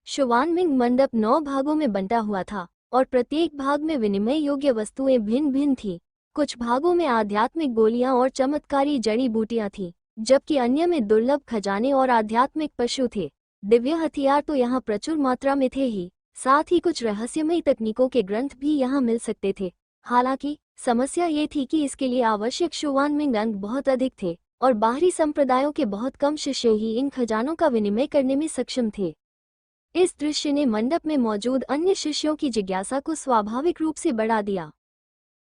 शुवानमिंग मंडप 9 भागों में बंटा हुआ था और प्रत्येक भाग में विनिमय योग्य वस्तुएं भिन्न भिन्न थीं। कुछ भागों में आध्यात्मिक गोलियां और चमत्कारी जड़ी बूटियां थीं, जबकि अन्य में दुर्लभ खजाने और आध्यात्मिक पशु थे। दिव्य हथियार तो यहाँ प्रचुर मात्रा में थे ही, साथ ही कुछ रहस्यमयी तकनीकों के ग्रंथ भी यहाँ मिल सकते थे। हालांकि समस्या ये थी कि इसके लिए आवश्यक शुवानमिंग अंक बहुत अधिक थे और बाहरी संप्रदायों के बहुत कम शिष्य ही इन खजानों का विनिमय करने में सक्षम थे। इस दृश्य ने मंडप में मौजूद अन्य शिष्यों की जिज्ञासा को स्वाभाविक रूप से बढ़ा दिया।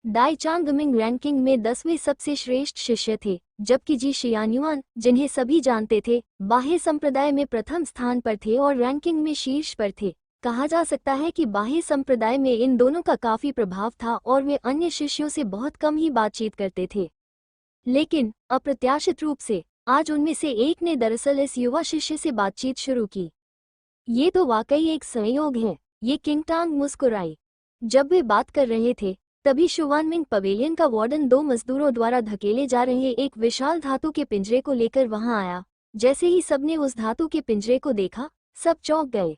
दाई चांगमिंग रैंकिंग में 10वें सबसे श्रेष्ठ शिष्य थे, जबकि जी शियान्युआन, जिन्हें सभी जानते थे, बाह्य संप्रदाय में प्रथम स्थान पर थे और रैंकिंग में शीर्ष पर थे। कहा जा सकता है कि बाह्य संप्रदाय में इन दोनों का काफी प्रभाव था और वे अन्य शिष्यों से बहुत कम ही बातचीत करते थे। लेकिन अप्रत्याशित रूप से आज उनमें से एक ने दरअसल इस युवा शिष्य से बातचीत शुरू की। ये तो वाकई एक संयोग है, ये किंगटांग मुस्कुराई। जब वे बात कर रहे थे तभी शुवानमिंग पवेलियन का वार्डन 2 मजदूरों द्वारा धकेले जा रहे एक विशाल धातु के पिंजरे को लेकर वहां आया। जैसे ही सबने उस धातु के पिंजरे को देखा, सब चौंक गए।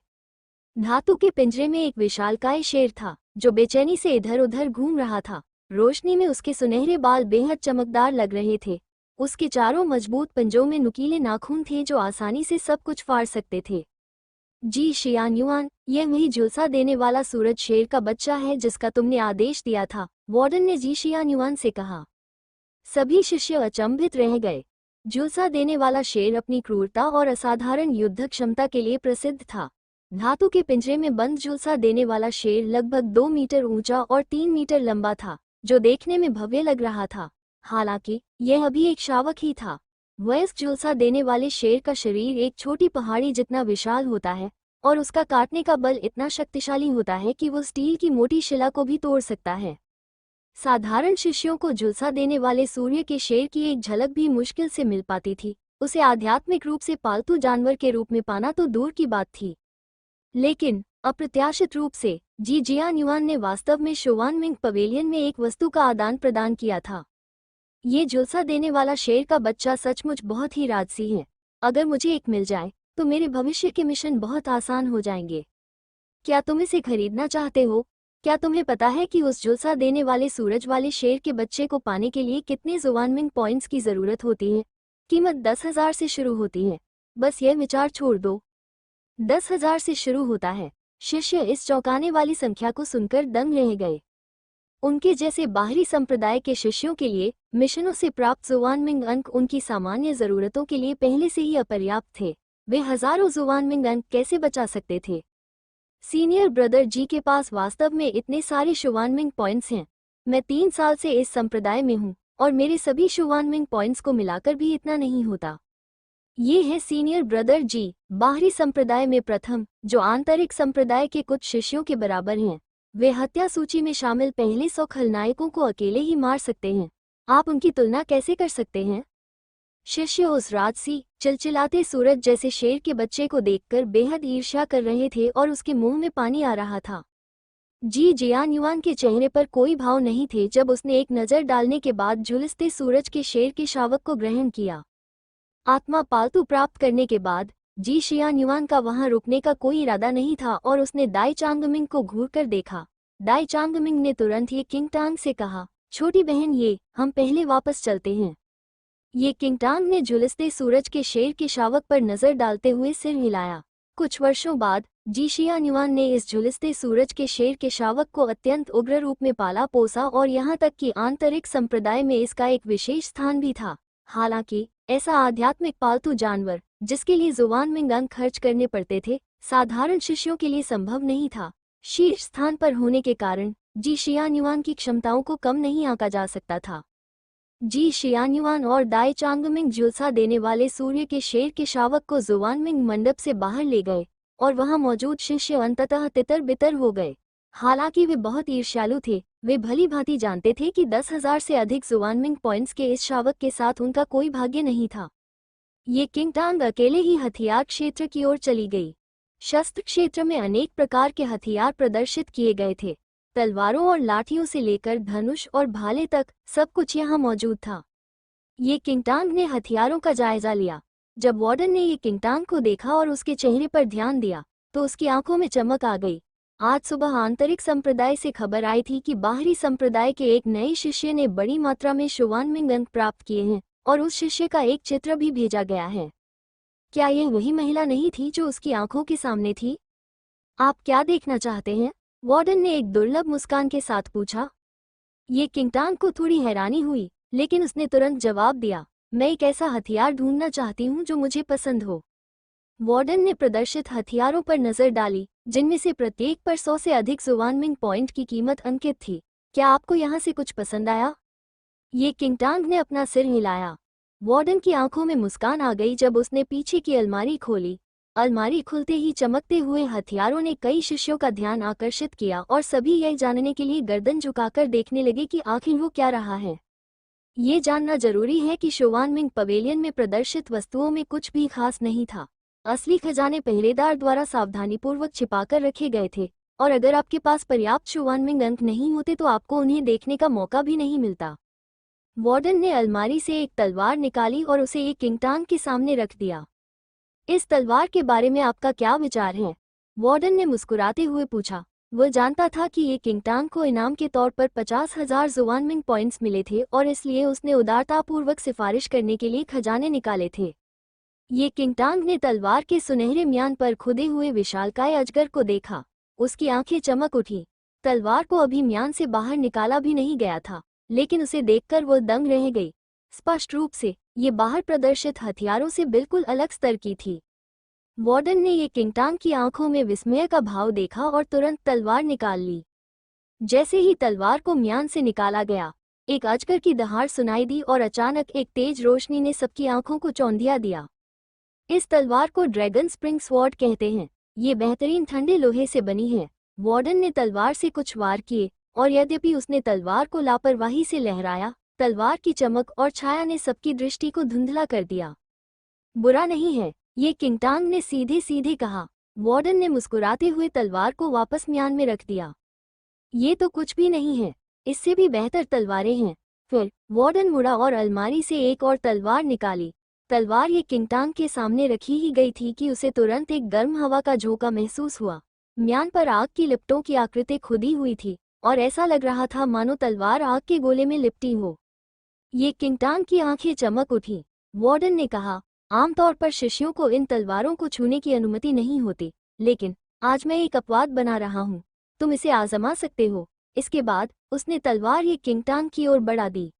धातु के पिंजरे में एक विशालकाय शेर था जो बेचैनी से इधर उधर घूम रहा था। रोशनी में उसके सुनहरे बाल बेहद चमकदार लग रहे थे। उसके चारों मजबूत पंजों में नुकीले नाखून थे जो आसानी से सब कुछ फाड़ सकते थे। जी शियान्युआन, यह वही झुलसा देने वाला सूरज शेर का बच्चा है जिसका तुमने आदेश दिया था, वार्डन ने जी शियान्युआन से कहा। सभी शिष्य अचंभित रह गए। झुलसा देने वाला शेर अपनी क्रूरता और असाधारण युद्ध क्षमता के लिए प्रसिद्ध था। धातु के पिंजरे में बंद झुलसा देने वाला शेर लगभग 2 मीटर ऊंचा और 3 मीटर लंबा था, जो देखने में भव्य लग रहा था। हालांकि यह अभी एक शावक ही था। वयस्क झुलसा देने वाले शेर का शरीर एक छोटी पहाड़ी जितना विशाल होता है और उसका काटने का बल इतना शक्तिशाली होता है कि वो स्टील की मोटी शिला को भी तोड़ सकता है। साधारण शिष्यों को झुलसा देने वाले सूर्य के शेर की एक झलक भी मुश्किल से मिल पाती थी। उसे आध्यात्मिक रूप से पालतू जानवर के रूप में पाना तो दूर की बात थी, लेकिन अप्रत्याशित रूप से जी जियान्युआन ने वास्तव में शुवानमिंग पवेलियन में एक वस्तु का आदान प्रदान किया था। ये झुलसा देने वाला शेर का बच्चा सचमुच बहुत ही राजसी है। अगर मुझे एक मिल जाए तो मेरे भविष्य के मिशन बहुत आसान हो जाएंगे। क्या तुम इसे खरीदना चाहते हो? क्या तुम्हें पता है कि उस झुलसा देने वाले सूरज वाले शेर के बच्चे को पाने के लिए कितने जुवानमिंग पॉइंट्स की जरूरत होती है? कीमत 10,000 से शुरू होती है। बस यह विचार छोड़ दो। 10,000 से शुरू होता है। शिष्य इस चौंकाने वाली संख्या को सुनकर दंग रह गए। उनके जैसे बाहरी संप्रदाय के शिष्यों के लिए मिशनों से प्राप्त जुवानमिंग अंक उनकी सामान्य जरूरतों के लिए पहले से ही अपर्याप्त थे। वे हजारों जुवानमिंग अंक कैसे बचा सकते थे? सीनियर ब्रदर जी के पास वास्तव में इतने सारे शुवानमिंग पॉइंट्स हैं। मैं 3 साल से इस संप्रदाय में हूँ और मेरे सभी शुवानमिंग पॉइंट्स को मिलाकर भी इतना नहीं होता। ये है सीनियर ब्रदर जी, बाहरी संप्रदाय में प्रथम, जो आंतरिक संप्रदाय के कुछ शिष्यों के बराबर हैं। वे हत्या सूची में शामिल पहले 100 खलनायकों को अकेले ही मार सकते हैं। आप उनकी तुलना कैसे कर सकते हैं? शिष्य उस राजसी चिलचिलाते सूरज जैसे शेर के बच्चे को देखकर बेहद ईर्ष्या कर रहे थे और उसके मुंह में पानी आ रहा था। जी जियान्युआन के चेहरे पर कोई भाव नहीं थे जब उसने एक नज़र डालने के बाद झुलसते सूरज के शेर के शावक को ग्रहण किया। आत्मा पालतू प्राप्त करने के बाद जी शियान्युआन का वहां रुकने का कोई इरादा नहीं था और उसने दाई चांगमिंग को घूरकर देखा। दाई चांगमिंग ने तुरंत ये किंगटांग से कहा, छोटी बहन, हम पहले वापस चलते हैं। ये किंगटांग ने झुलसते सूरज के शेर के शावक पर नजर डालते हुए सिर हिलाया। कुछ वर्षों बाद जी शियान्युआन ने इस झुलसते सूरज के शेर के शावक को अत्यंत उग्र रूप में पाला पोसा और यहाँ तक कि आंतरिक संप्रदाय में इसका एक विशेष स्थान भी था। हालांकि ऐसा आध्यात्मिक पालतू जानवर जिसके लिए जुवानमिंग अंक खर्च करने पड़ते थे, साधारण शिष्यों के लिए संभव नहीं था। शीर्ष स्थान पर होने के कारण जी शियान्युआन की क्षमताओं को कम नहीं आंका जा सकता था। जी शियान्युआन और दाई चांगमिंग झुलसा देने वाले सूर्य के शेर के शावक को जुवानमिंग मंडप से बाहर ले गए और वहां मौजूद शिष्य अंततः तितर बितर हो गए। हालांकि वे बहुत ईर्ष्यालु थे। वे भली भांति जानते थे कि 10,000 से अधिक जुवानमिंग पॉइंट्स के इस शावक के साथ उनका कोई भाग्य नहीं था। ये किंगटांग अकेले ही हथियार क्षेत्र की ओर चली गई। शस्त्र क्षेत्र में अनेक प्रकार के हथियार प्रदर्शित किए गए थे। तलवारों और लाठियों से लेकर धनुष और भाले तक सब कुछ यहाँ मौजूद था। ये किंगटांग ने हथियारों का जायजा लिया। जब वार्डन ने ये किंगटांग को देखा और उसके चेहरे पर ध्यान दिया तो उसकी आंखों में चमक आ गई। आज सुबह आंतरिक संप्रदाय से खबर आई थी कि बाहरी संप्रदाय के एक नए शिष्य ने बड़ी मात्रा में शुवानमिंग अंक प्राप्त किए हैं और उस शिष्य का एक चित्र भी भेजा गया है। क्या यह वही महिला नहीं थी जो उसकी आंखों के सामने थी? आप क्या देखना चाहते हैं? वार्डन ने एक दुर्लभ मुस्कान के साथ पूछा। ये किंगटांग को थोड़ी हैरानी हुई, लेकिन उसने तुरंत जवाब दिया, मैं एक ऐसा हथियार ढूंढना चाहती हूँ जो मुझे पसंद हो। वार्डन ने प्रदर्शित हथियारों पर नजर डाली, जिनमें से प्रत्येक पर 100 से अधिक जुवानमिंग पॉइंट की कीमत अंकित थी। क्या आपको यहाँ से कुछ पसंद आया? ये किंगटांग ने अपना सिर हिलाया। वार्डन की आंखों में मुस्कान आ गई जब उसने पीछे की अलमारी खोली। अलमारी खुलते ही चमकते हुए हथियारों ने कई शिष्यों का ध्यान आकर्षित किया और सभी यह जानने के लिए गर्दन झुकाकर देखने लगे कि आखिर वो क्या रहा है। ये जानना जरूरी है कि शुवानमिंग पवेलियन में प्रदर्शित वस्तुओं में कुछ भी खास नहीं था। असली खजाने पहरेदार द्वारा सावधानीपूर्वक छिपाकर रखे गए थे, और अगर आपके पास पर्याप्त शुवानमिंग अंक नहीं होते तो आपको उन्हें देखने का मौका भी नहीं मिलता। वार्डन ने अलमारी से एक तलवार निकाली और उसे एक किंगटांग के सामने रख दिया। इस तलवार के बारे में आपका क्या विचार है? वार्डन ने मुस्कुराते हुए पूछा। वह जानता था कि ये किंगटांग को इनाम के तौर पर 50,000 जुवानमिंग पॉइंट्स मिले थे और इसलिए उसने उदारतापूर्वक सिफारिश करने के लिए खजाने निकाले थे। ये किंगटांग ने तलवार के सुनहरे म्यान पर खुदे हुए विशालकाय अजगर को देखा। उसकी आंखें चमक उठी। तलवार को अभी म्यान से बाहर निकाला भी नहीं गया था, लेकिन उसे देखकर वह दंग रह गई। स्पष्ट रूप से ये बाहर प्रदर्शित हथियारों से बिल्कुल अलग स्तर की थी। वार्डन ने ये किंगटांग की आंखों में विस्मय का भाव देखा और तुरंत तलवार निकाल ली। जैसे ही तलवार को म्यान से निकाला गया, एक अजगर की दहाड़ सुनाई दी और अचानक एक तेज रोशनी ने सबकी आंखों को चौंधिया दिया। इस तलवार को ड्रैगन स्प्रिंग स्वॉर्ड कहते हैं। ये बेहतरीन ठंडे लोहे से बनी है। वार्डन ने तलवार से कुछ वार किए, और यद्यपि उसने तलवार को लापरवाही से लहराया, तलवार की चमक और छाया ने सबकी दृष्टि को धुंधला कर दिया। बुरा नहीं है, ये किंगटांग ने सीधे सीधे कहा। वार्डन ने मुस्कुराते हुए तलवार को वापस म्यान में रख दिया। ये तो कुछ भी नहीं है, इससे भी बेहतर तलवारें हैं। फिर वार्डन मुड़ा और अलमारी से एक और तलवार निकाली। तलवार ये किंगटांग के सामने रखी ही गई थी कि उसे तुरंत एक गर्म हवा का झोंका महसूस हुआ। म्यान पर आग की लिपटों की आकृति खुदी हुई थी, और ऐसा लग रहा था मानो तलवार आग के गोले में लिपटी हो। ये किंगटांग की आंखें चमक उठी। वार्डन ने कहा, आमतौर पर शिष्यों को इन तलवारों को छूने की अनुमति नहीं होती, लेकिन आज मैं एक अपवाद बना रहा हूँ। तुम इसे आजमा सकते हो। इसके बाद उसने तलवार ये किंगटांग की ओर बढ़ा दी।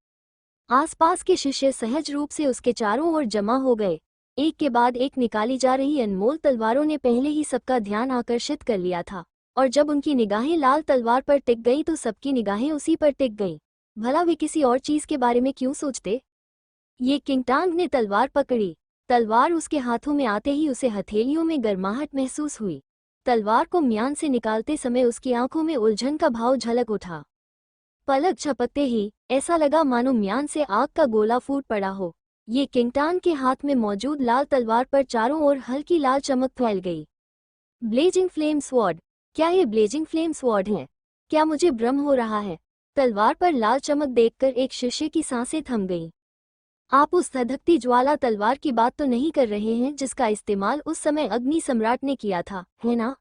आसपास के शिष्य सहज रूप से उसके चारों ओर जमा हो गए। एक के बाद एक निकाली जा रही अनमोल तलवारों ने पहले ही सबका ध्यान आकर्षित कर लिया था, और जब उनकी निगाहें लाल तलवार पर टिक गई तो सबकी निगाहें उसी पर टिक गईं। भला वे किसी और चीज के बारे में क्यों सोचते? ये किंगटांग ने तलवार पकड़ी। तलवार उसके हाथों में आते ही उसे हथेलियों में गर्माहट महसूस हुई। तलवार को म्यान से निकालते समय उसकी आंखों में उलझन का भाव झलक उठा। पलक झपकते ही ऐसा लगा मानो म्यान से आग का गोला फूट पड़ा हो। ये किंगटांग के हाथ में मौजूद लाल तलवार पर चारों ओर हल्की लाल चमक फैल गई। Blazing flame sword. क्या ये ब्लेजिंग फ्लेम स्वॉर्ड है? क्या मुझे भ्रम हो रहा है? तलवार पर लाल चमक देखकर एक शिष्य की सांसें थम गईं। आप उस धधकती ज्वाला तलवार की बात तो नहीं कर रहे हैं जिसका इस्तेमाल उस समय अग्नि सम्राट ने किया था, है ना?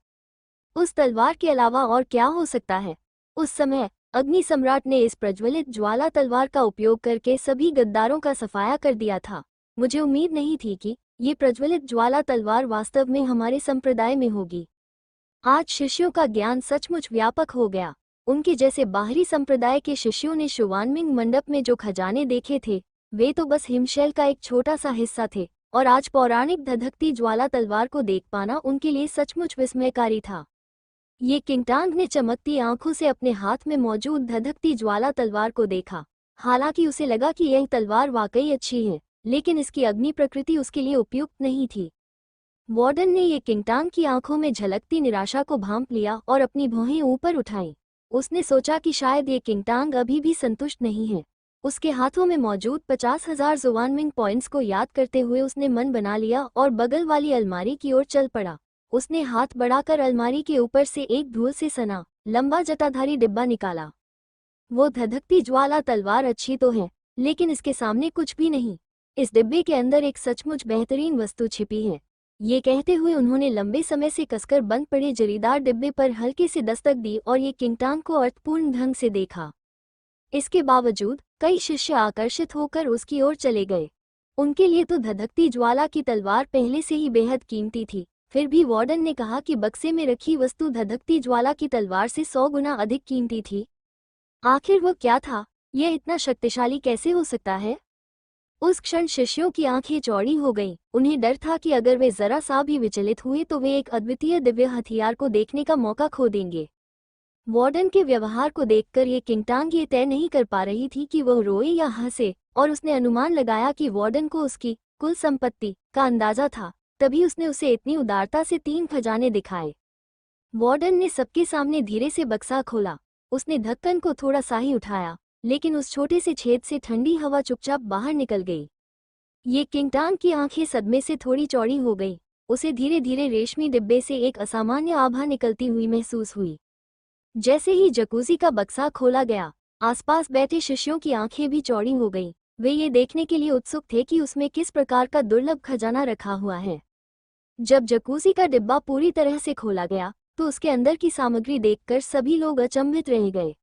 उस तलवार के अलावा और क्या हो सकता है? उस समय अग्नि सम्राट ने इस प्रज्वलित ज्वाला तलवार का उपयोग करके सभी गद्दारों का सफाया कर दिया था। मुझे उम्मीद नहीं थी कि ये प्रज्वलित ज्वाला तलवार वास्तव में हमारे संप्रदाय में होगी। आज शिष्यों का ज्ञान सचमुच व्यापक हो गया। उनके जैसे बाहरी संप्रदाय के शिष्यों ने शुवानमिंग मंडप में जो खजाने देखे थे, वे तो बस हिमशैल का एक छोटा सा हिस्सा थे, और आज पौराणिक धधकती ज्वाला तलवार को देख पाना उनके लिए सचमुच विस्मयकारी था। ये किंगटांग ने चमकती आंखों से अपने हाथ में मौजूद धधकती ज्वाला तलवार को देखा। हालांकि उसे लगा कि यह तलवार वाकई अच्छी है, लेकिन इसकी अग्नि प्रकृति उसके लिए उपयुक्त नहीं थी। वार्डन ने ये किंगटांग की आंखों में झलकती निराशा को भांप लिया और अपनी भौहें ऊपर उठाईं। उसने सोचा कि शायद ये किंगटांग अभी भी संतुष्ट नहीं है। उसके हाथों में मौजूद 50,000 जुवानमिंग पॉइंट्स को याद करते हुए उसने मन बना लिया और बगल वाली अलमारी की ओर चल पड़ा। उसने हाथ बढ़ाकर अलमारी के ऊपर से एक धूल से सना लंबा जटाधारी डिब्बा निकाला। वो धधकती ज्वाला तलवार अच्छी तो है, लेकिन इसके सामने कुछ भी नहीं। इस डिब्बे के अंदर एक सचमुच बेहतरीन वस्तु छिपी है। ये कहते हुए उन्होंने लंबे समय से कसकर बंद पड़े जरीदार डिब्बे पर हल्के से दस्तक दी और ये किंगटांग को अर्थपूर्ण ढंग से देखा। इसके बावजूद कई शिष्य आकर्षित होकर उसकी ओर चले गए। उनके लिए तो धधकती ज्वाला की तलवार पहले से ही बेहद कीमती थी। फिर भी वार्डन ने कहा कि बक्से में रखी वस्तु धधकती ज्वाला की तलवार से 100 गुना अधिक कीमती थी। आखिर वह क्या था? यह इतना शक्तिशाली कैसे हो सकता है? उस क्षण शिष्यों की आंखें चौड़ी हो गईं। उन्हें डर था कि अगर वे जरा सा भी विचलित हुए तो वे एक अद्वितीय दिव्य हथियार को देखने का मौका खो देंगे। वार्डन के व्यवहार को देखकर ये किंगटांग ये तय नहीं कर पा रही थी कि वह रोए या हंसे, और उसने अनुमान लगाया कि वार्डन को उसकी कुल संपत्ति का अंदाजा था। तभी उसने उसे इतनी उदारता से 3 खजाने दिखाए। वार्डन ने सबके सामने धीरे से बक्सा खोला। उसने ढक्कन को थोड़ा सा ही उठाया, लेकिन उस छोटे से छेद से ठंडी हवा चुपचाप बाहर निकल गई। ये किंगटांग की आंखें सदमे से थोड़ी चौड़ी हो गई। उसे धीरे धीरे रेशमी डिब्बे से एक असामान्य आभा निकलती हुई महसूस हुई। जैसे ही जकूजी का बक्सा खोला गया, आसपास बैठे शिष्यों की आंखें भी चौड़ी हो गईं। वे ये देखने के लिए उत्सुक थे कि उसमें किस प्रकार का दुर्लभ खजाना रखा हुआ है। जब जकूजी का डिब्बा पूरी तरह से खोला गया तो उसके अंदर की सामग्री देखकर सभी लोग अचंभित रह गए।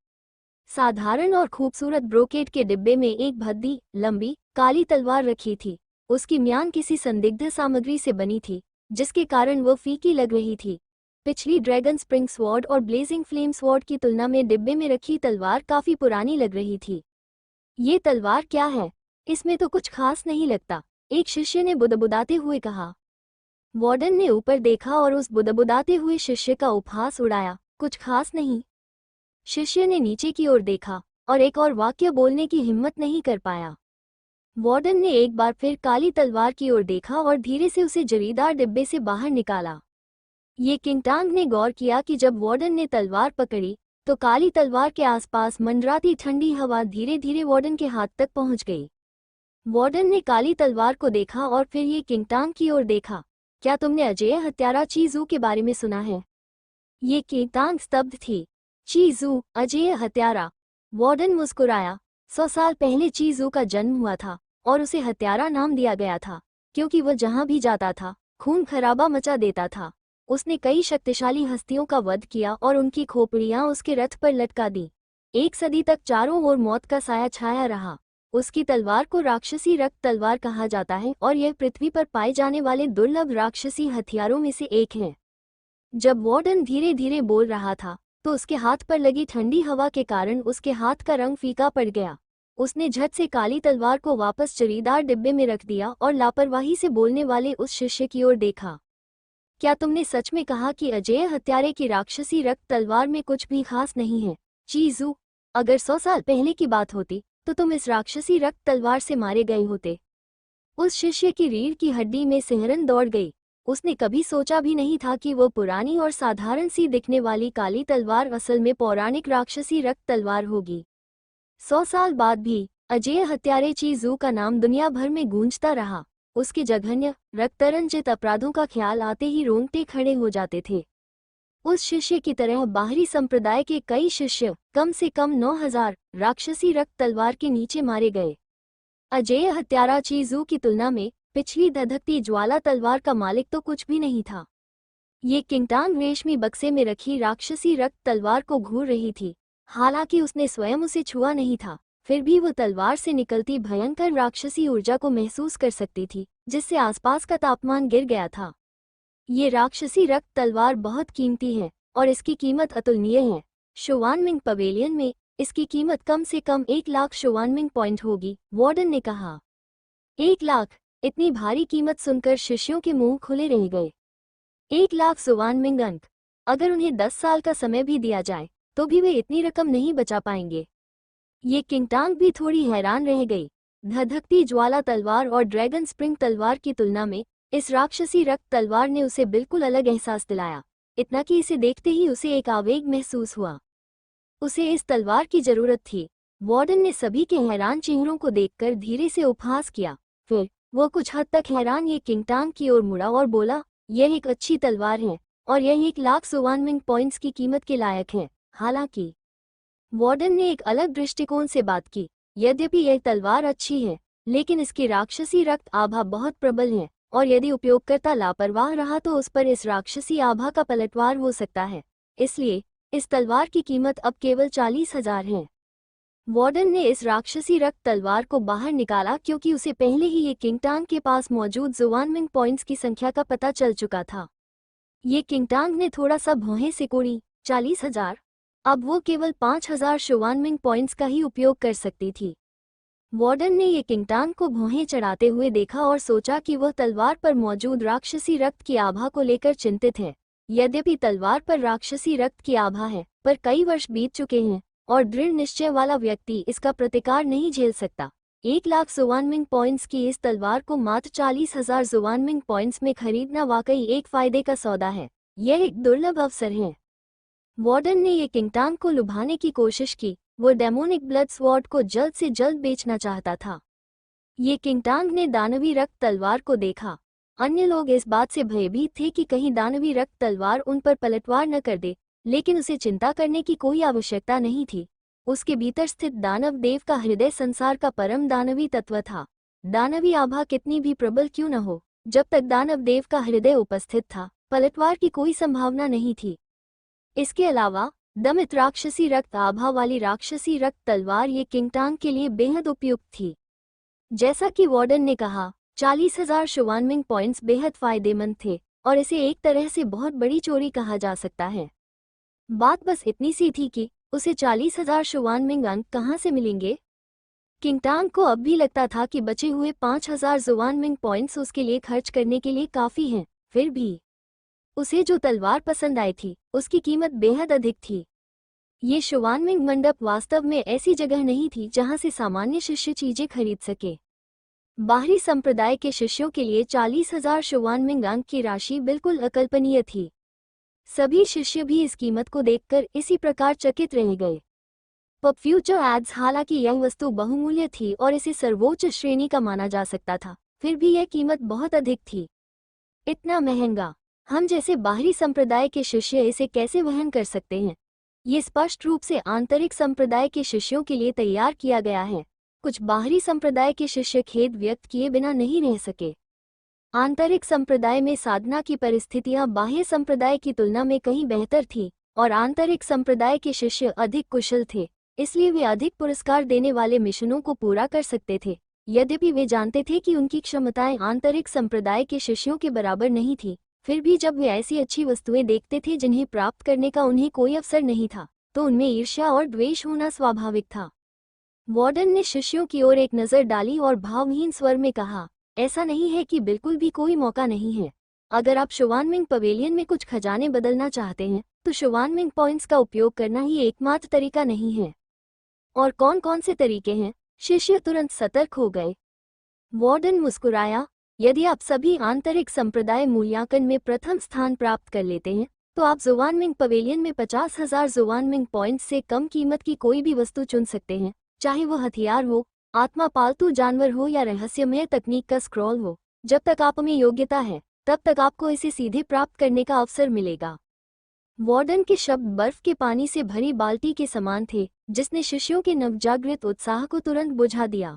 साधारण और खूबसूरत ब्रोकेट के डिब्बे में एक भद्दी, लंबी, काली तलवार रखी थी। उसकी म्यान किसी संदिग्ध सामग्री से बनी थी, जिसके कारण वो फीकी लग रही थी। पिछली ड्रैगन स्प्रिंग स्वॉर्ड और ब्लेजिंग फ्लेम स्वॉर्ड की तुलना में डिब्बे में रखी तलवार काफी पुरानी लग रही थी। ये तलवार क्या है? इसमें तो कुछ खास नहीं लगता, एक शिष्य ने बुदबुदाते हुए कहा। वार्डन ने ऊपर देखा और उस बुदबुदाते हुए शिष्य का उपहास उड़ाया। कुछ खास नहीं। शिष्य ने नीचे की ओर देखा और एक और वाक्य बोलने की हिम्मत नहीं कर पाया। वार्डन ने एक बार फिर काली तलवार की ओर देखा और धीरे से उसे जरीदार डिब्बे से बाहर निकाला। ये किंगटांग ने गौर किया कि जब वार्डन ने तलवार पकड़ी तो काली तलवार के आसपास मंडराती ठंडी हवा धीरे धीरे वार्डन के हाथ तक पहुंच गई। वार्डन ने काली तलवार को देखा और फिर ये किंगटांग की ओर देखा। क्या तुमने अजेय हत्यारा चीजू के बारे में सुना है? ये किंगटांग स्तब्ध थी। चीजू, अजेय हत्यारा? वार्डन मुस्कुराया। 100 साल पहले चीजू का जन्म हुआ था और उसे हत्यारा नाम दिया गया था क्योंकि वह जहां भी जाता था खून खराबा मचा देता था। उसने कई शक्तिशाली हस्तियों का वध किया और उनकी खोपड़ियां उसके रथ पर लटका दी। 1 सदी तक चारों ओर मौत का साया छाया रहा। उसकी तलवार को राक्षसी रक्त तलवार कहा जाता है और यह पृथ्वी पर पाए जाने वाले दुर्लभ राक्षसी हथियारों में से एक है। जब वार्डन धीरे धीरे बोल रहा था तो उसके हाथ पर लगी ठंडी हवा के कारण उसके हाथ का रंग फीका पड़ गया। उसने झट से काली तलवार को वापस जरीदार डिब्बे में रख दिया और लापरवाही से बोलने वाले उस शिष्य की ओर देखा। क्या तुमने सच में कहा कि अजेय हत्यारे की राक्षसी रक्त तलवार में कुछ भी खास नहीं है? चीजू, अगर 100 साल पहले की बात होती तो तुम इस राक्षसी रक्त तलवार से मारे गए होते। उस शिष्य की रीढ़ की हड्डी में सिहरन दौड़ गई। उसने कभी सोचा भी नहीं था कि वो पुरानी और साधारण सी दिखने वाली काली तलवार असल में पौराणिक राक्षसी रक्त तलवार होगी। 100 साल बाद भी अजेय हत्यारे चीजू का नाम दुनिया भर में गूंजता रहा। उसके जघन्य, रक्तरंजित अपराधों का ख्याल आते ही रोंगटे खड़े हो जाते थे। उस शिष्य की तरह बाहरी संप्रदाय के कई शिष्य, कम से कम 9000, राक्षसी रक्त तलवार के नीचे मारे गए। अजेय हत्यारा चीजू की तुलना में पिछली धधकती ज्वाला तलवार का मालिक तो कुछ भी नहीं था। ये किंगटांग रेशमी बक्से में रखी राक्षसी रक्त तलवार को घूर रही थी। हालांकि उसने स्वयं उसे छुआ नहीं था, फिर भी वो तलवार से निकलती भयंकर राक्षसी ऊर्जा को महसूस कर सकती थी, जिससे आसपास का तापमान गिर गया था। ये राक्षसी रक्त तलवार बहुत कीमती है और इसकी कीमत अतुलनीय है। शुवानमिंग पवेलियन में इसकी कीमत कम से कम 1 लाख शुवानमिंग पॉइंट होगी, वार्डन ने कहा। 1 लाख? इतनी भारी कीमत सुनकर शिष्यों के मुंह खुले रह गए। 1 लाख शुवानमिंग अंक? अगर उन्हें 10 साल का समय भी दिया जाए तो भी वे इतनी रकम नहीं बचा पाएंगे। ये किंगटांग भी थोड़ी हैरान रह गई। धधकती ज्वाला तलवार और ड्रैगन स्प्रिंग तलवार की तुलना में इस राक्षसी रक्त तलवार ने उसे बिल्कुल अलग एहसास दिलाया। इतना कि इसे देखते ही उसे एक आवेग महसूस हुआ। उसे इस तलवार की जरूरत थी। वार्डन ने सभी के हैरान चेहरों को देखकर धीरे से उपहास किया। फिर वो कुछ हद तक हैरान ये किंगटांग की ओर मुड़ा और बोला, यह एक अच्छी तलवार है और यह 1 लाख शुवानमिंग पॉइंट्स की कीमत के लायक है। हालांकि वार्डन ने एक अलग दृष्टिकोण से बात की। यद्यपि यह तलवार अच्छी है, लेकिन इसकी राक्षसी रक्त आभा बहुत प्रबल है और यदि उपयोगकर्ता लापरवाह रहा तो उस पर इस राक्षसी आभा का पलटवार हो सकता है। इसलिए इस तलवार की कीमत अब केवल 40,000 है। वार्डन ने इस राक्षसी रक्त तलवार को बाहर निकाला क्योंकि उसे पहले ही ये किंगटांग के पास मौजूद जुवानमिंग पॉइंट्स की संख्या का पता चल चुका था। ये किंगटांग ने थोड़ा सा भौहें सिकोड़ी। 40,000? अब वो केवल 5,000 शुवानमिंग पॉइंट्स का ही उपयोग कर सकती थी। वार्डन ने ये किंगटांग को भौहें चढ़ाते हुए देखा और सोचा कि वह तलवार पर मौजूद राक्षसी रक्त की आभा को लेकर चिंतित है। यद्यपि तलवार पर राक्षसी रक्त की आभा है, पर कई वर्ष बीत चुके हैं और दृढ़ निश्चय वाला व्यक्ति इसका प्रतिकार नहीं झेल सकता। 1 लाख जुवानमिंग पॉइंट्स की इस तलवार को मात्र 40,000 जुवानमिंग पॉइंट्स में खरीदना वाकई एक फायदे का सौदा है। यह एक दुर्लभ अवसर है। वार्डन ने ये किंगटांग को लुभाने की कोशिश की। वो डेमोनिक ब्लड स्वॉर्ड को जल्द से जल्द बेचना चाहता था। ये किंगटांग ने दानवी रक्त तलवार को देखा। अन्य लोग इस बात से भयभीत थे कि कहीं दानवी रक्त तलवार उन पर पलटवार न कर दे, लेकिन उसे चिंता करने की कोई आवश्यकता नहीं थी। उसके भीतर स्थित दानव देव का हृदय संसार का परम दानवी तत्व था। दानवी आभा कितनी भी प्रबल क्यों न हो, जब तक दानव देव का हृदय उपस्थित था, पलटवार की कोई संभावना नहीं थी। इसके अलावा दमित राक्षसी रक्त आभा वाली राक्षसी रक्त तलवार ये किंगटांग के लिए बेहद उपयुक्त थी। जैसा कि वार्डन ने कहा, 40,000 शुवानमिंग पॉइंट्स बेहद फायदेमंद थे और इसे एक तरह से बहुत बड़ी चोरी कहा जा सकता है। बात बस इतनी सी थी कि उसे 40,000 शुवानमिंग अंक कहाँ से मिलेंगे। किंगटांग को अब भी लगता था कि बचे हुए 5,000 जुवानमिंग पॉइंट्स उसके लिए खर्च करने के लिए काफ़ी हैं। फिर भी उसे जो तलवार पसंद आई थी उसकी कीमत बेहद अधिक थी। ये शुवानमिंग मंडप वास्तव में ऐसी जगह नहीं थी जहां से सामान्य शिष्य चीजें खरीद सके। बाहरी संप्रदाय के शिष्यों के लिए 40,000 शुवानमिंग अंक की राशि बिल्कुल अकल्पनीय थी। सभी शिष्य भी इस कीमत को देखकर इसी प्रकार चकित रह गए। पब फ्यूचर एड्स हालांकि यह वस्तु बहुमूल्य थी और इसे सर्वोच्च श्रेणी का माना जा सकता था, फिर भी यह कीमत बहुत अधिक थी। इतना महंगा हम जैसे बाहरी संप्रदाय के शिष्य इसे कैसे वहन कर सकते हैं? ये स्पष्ट रूप से आंतरिक संप्रदाय के शिष्यों के लिए तैयार किया गया है। कुछ बाहरी संप्रदाय के शिष्य खेद व्यक्त किए बिना नहीं रह सके। आंतरिक संप्रदाय में साधना की परिस्थितियां बाह्य संप्रदाय की तुलना में कहीं बेहतर थी और आंतरिक संप्रदाय के शिष्य अधिक कुशल थे, इसलिए वे अधिक पुरस्कार देने वाले मिशनों को पूरा कर सकते थे। यद्यपि वे जानते थे कि उनकी क्षमताएं आंतरिक संप्रदाय के शिष्यों के बराबर नहीं थी, फिर भी जब वे ऐसी अच्छी वस्तुएं देखते थे जिन्हें प्राप्त करने का उन्हें कोई अवसर नहीं था, तो उनमें ईर्ष्या और द्वेष होना स्वाभाविक था। वार्डन ने शिष्यों की ओर एक नज़र डाली और भावहीन स्वर में कहा, ऐसा नहीं है कि बिल्कुल भी कोई मौका नहीं है। अगर आप शुवानमिंग पवेलियन में कुछ खजाने बदलना चाहते हैं तो शुवानमिंग पॉइंट्स का उपयोग करना ही एकमात्र तरीका नहीं है। और कौन कौन से तरीके हैं? शिष्य तुरंत सतर्क हो गए। वार्डन मुस्कुराया, यदि आप सभी आंतरिक संप्रदाय मूल्यांकन में प्रथम स्थान प्राप्त कर लेते हैं तो आप जुवानमिंग पवेलियन में 50,000 जुवानमिंग पॉइंट्स से कम कीमत की कोई भी वस्तु चुन सकते हैं, चाहे वो हथियार हो, आत्मा पालतू जानवर हो या रहस्यमय तकनीक का स्क्रॉल हो। जब तक आप में योग्यता है तब तक आपको इसे सीधे प्राप्त करने का अवसर मिलेगा। वार्डन के शब्द बर्फ के पानी से भरी बाल्टी के समान थे, जिसने शिष्यों के नवजागृत उत्साह को तुरंत बुझा दिया।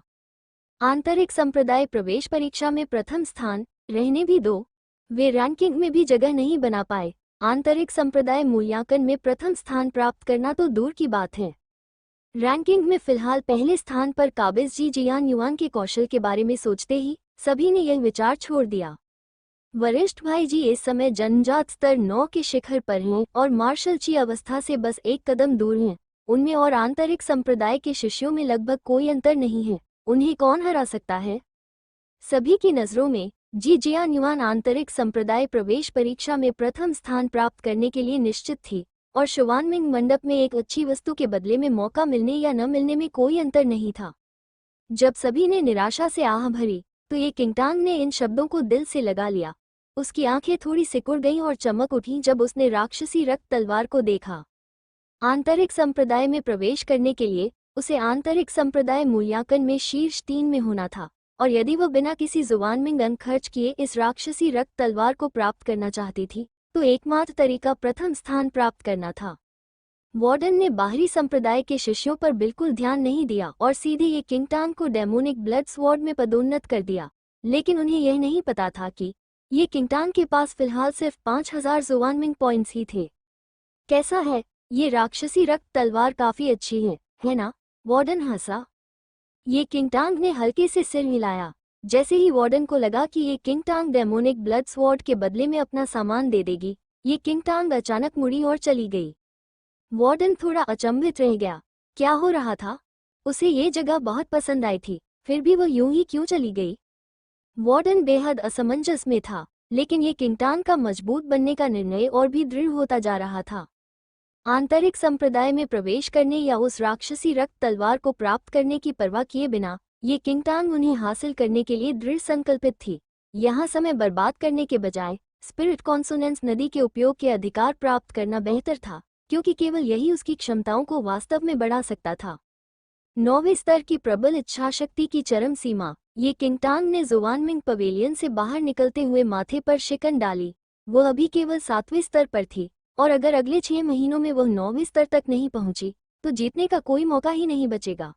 आंतरिक संप्रदाय प्रवेश परीक्षा में प्रथम स्थान, रहने भी दो, वे रैंकिंग में भी जगह नहीं बना पाए। आंतरिक संप्रदाय मूल्यांकन में प्रथम स्थान प्राप्त करना तो दूर की बात है, रैंकिंग में फिलहाल पहले स्थान पर काबिज जी जियान युआन के कौशल के बारे में सोचते ही सभी ने यह विचार छोड़ दिया। वरिष्ठ भाई जी इस समय जनजात स्तर 9 के शिखर पर हैं और मार्शल ची अवस्था से बस एक कदम दूर हैं। उनमें और आंतरिक संप्रदाय के शिष्यों में लगभग कोई अंतर नहीं है। उन्हें कौन हरा सकता है? सभी की नज़रों में जी जियान युआन आंतरिक संप्रदाय प्रवेश परीक्षा में प्रथम स्थान प्राप्त करने के लिए निश्चित थी और शुवानमिंग मंडप में एक अच्छी वस्तु के बदले में मौका मिलने या न मिलने में कोई अंतर नहीं था। जब सभी ने निराशा से आह भरी तो ये किंगटांग ने इन शब्दों को दिल से लगा लिया। उसकी आंखें थोड़ी सिकुड़ गईं और चमक उठी जब उसने राक्षसी रक्त तलवार को देखा। आंतरिक संप्रदाय में प्रवेश करने के लिए उसे आंतरिक संप्रदाय मूल्यांकन में शीर्ष 3 में होना था और यदि वह बिना किसी जुवानमिंग अंक खर्च किए इस राक्षसी रक्त तलवार को प्राप्त करना चाहती थी तो एकमात्र तरीका प्रथम स्थान प्राप्त करना था। वार्डन ने बाहरी संप्रदाय के शिष्यों पर बिल्कुल ध्यान नहीं दिया और सीधे ये किंगटांग को डेमोनिक ब्लड स्वॉर्ड में पदोन्नत कर दिया, लेकिन उन्हें यह नहीं पता था कि ये किंगटांग के पास फिलहाल सिर्फ 5,000 जुवानमिंग पॉइंट्स ही थे। कैसा है? ये राक्षसी रक्त तलवार काफी अच्छी है ना? वार्डन हंसा। ये किंगटांग ने हल्के से सिर हिलाया। जैसे ही वार्डन को लगा कि ये किंगटांग डेमोनिक ब्लड स्वॉर्ड के बदले में अपना सामान दे देगी, ये किंगटांग अचानक मुड़ी और चली गई। वार्डन थोड़ा अचंभित रह गया। क्या हो रहा था? उसे ये जगह बहुत पसंद आई थी, फिर भी वो यूं ही क्यों चली गई? वार्डन बेहद असमंजस में था, लेकिन ये किंगटांग का मजबूत बनने का निर्णय और भी दृढ़ होता जा रहा था। आंतरिक संप्रदाय में प्रवेश करने या उस राक्षसी रक्त तलवार को प्राप्त करने की परवाह किए बिना ये किंगटांग उन्हें हासिल करने के लिए दृढ़ संकल्पित थी। यहाँ समय बर्बाद करने के बजाय स्पिरिट कॉन्सोनेंस नदी के उपयोग के अधिकार प्राप्त करना बेहतर था, क्योंकि केवल यही उसकी क्षमताओं को वास्तव में बढ़ा सकता था। 9वें स्तर की प्रबल इच्छाशक्ति की चरम सीमा। ये किंगटांग ने जुवानमिंग पवेलियन से बाहर निकलते हुए माथे पर शिकन डाली। वो अभी केवल 7वें स्तर पर थी, और अगर अगले 6 महीनों में वह 9वें स्तर तक नहीं पहुंची तो जीतने का कोई मौका ही नहीं बचेगा।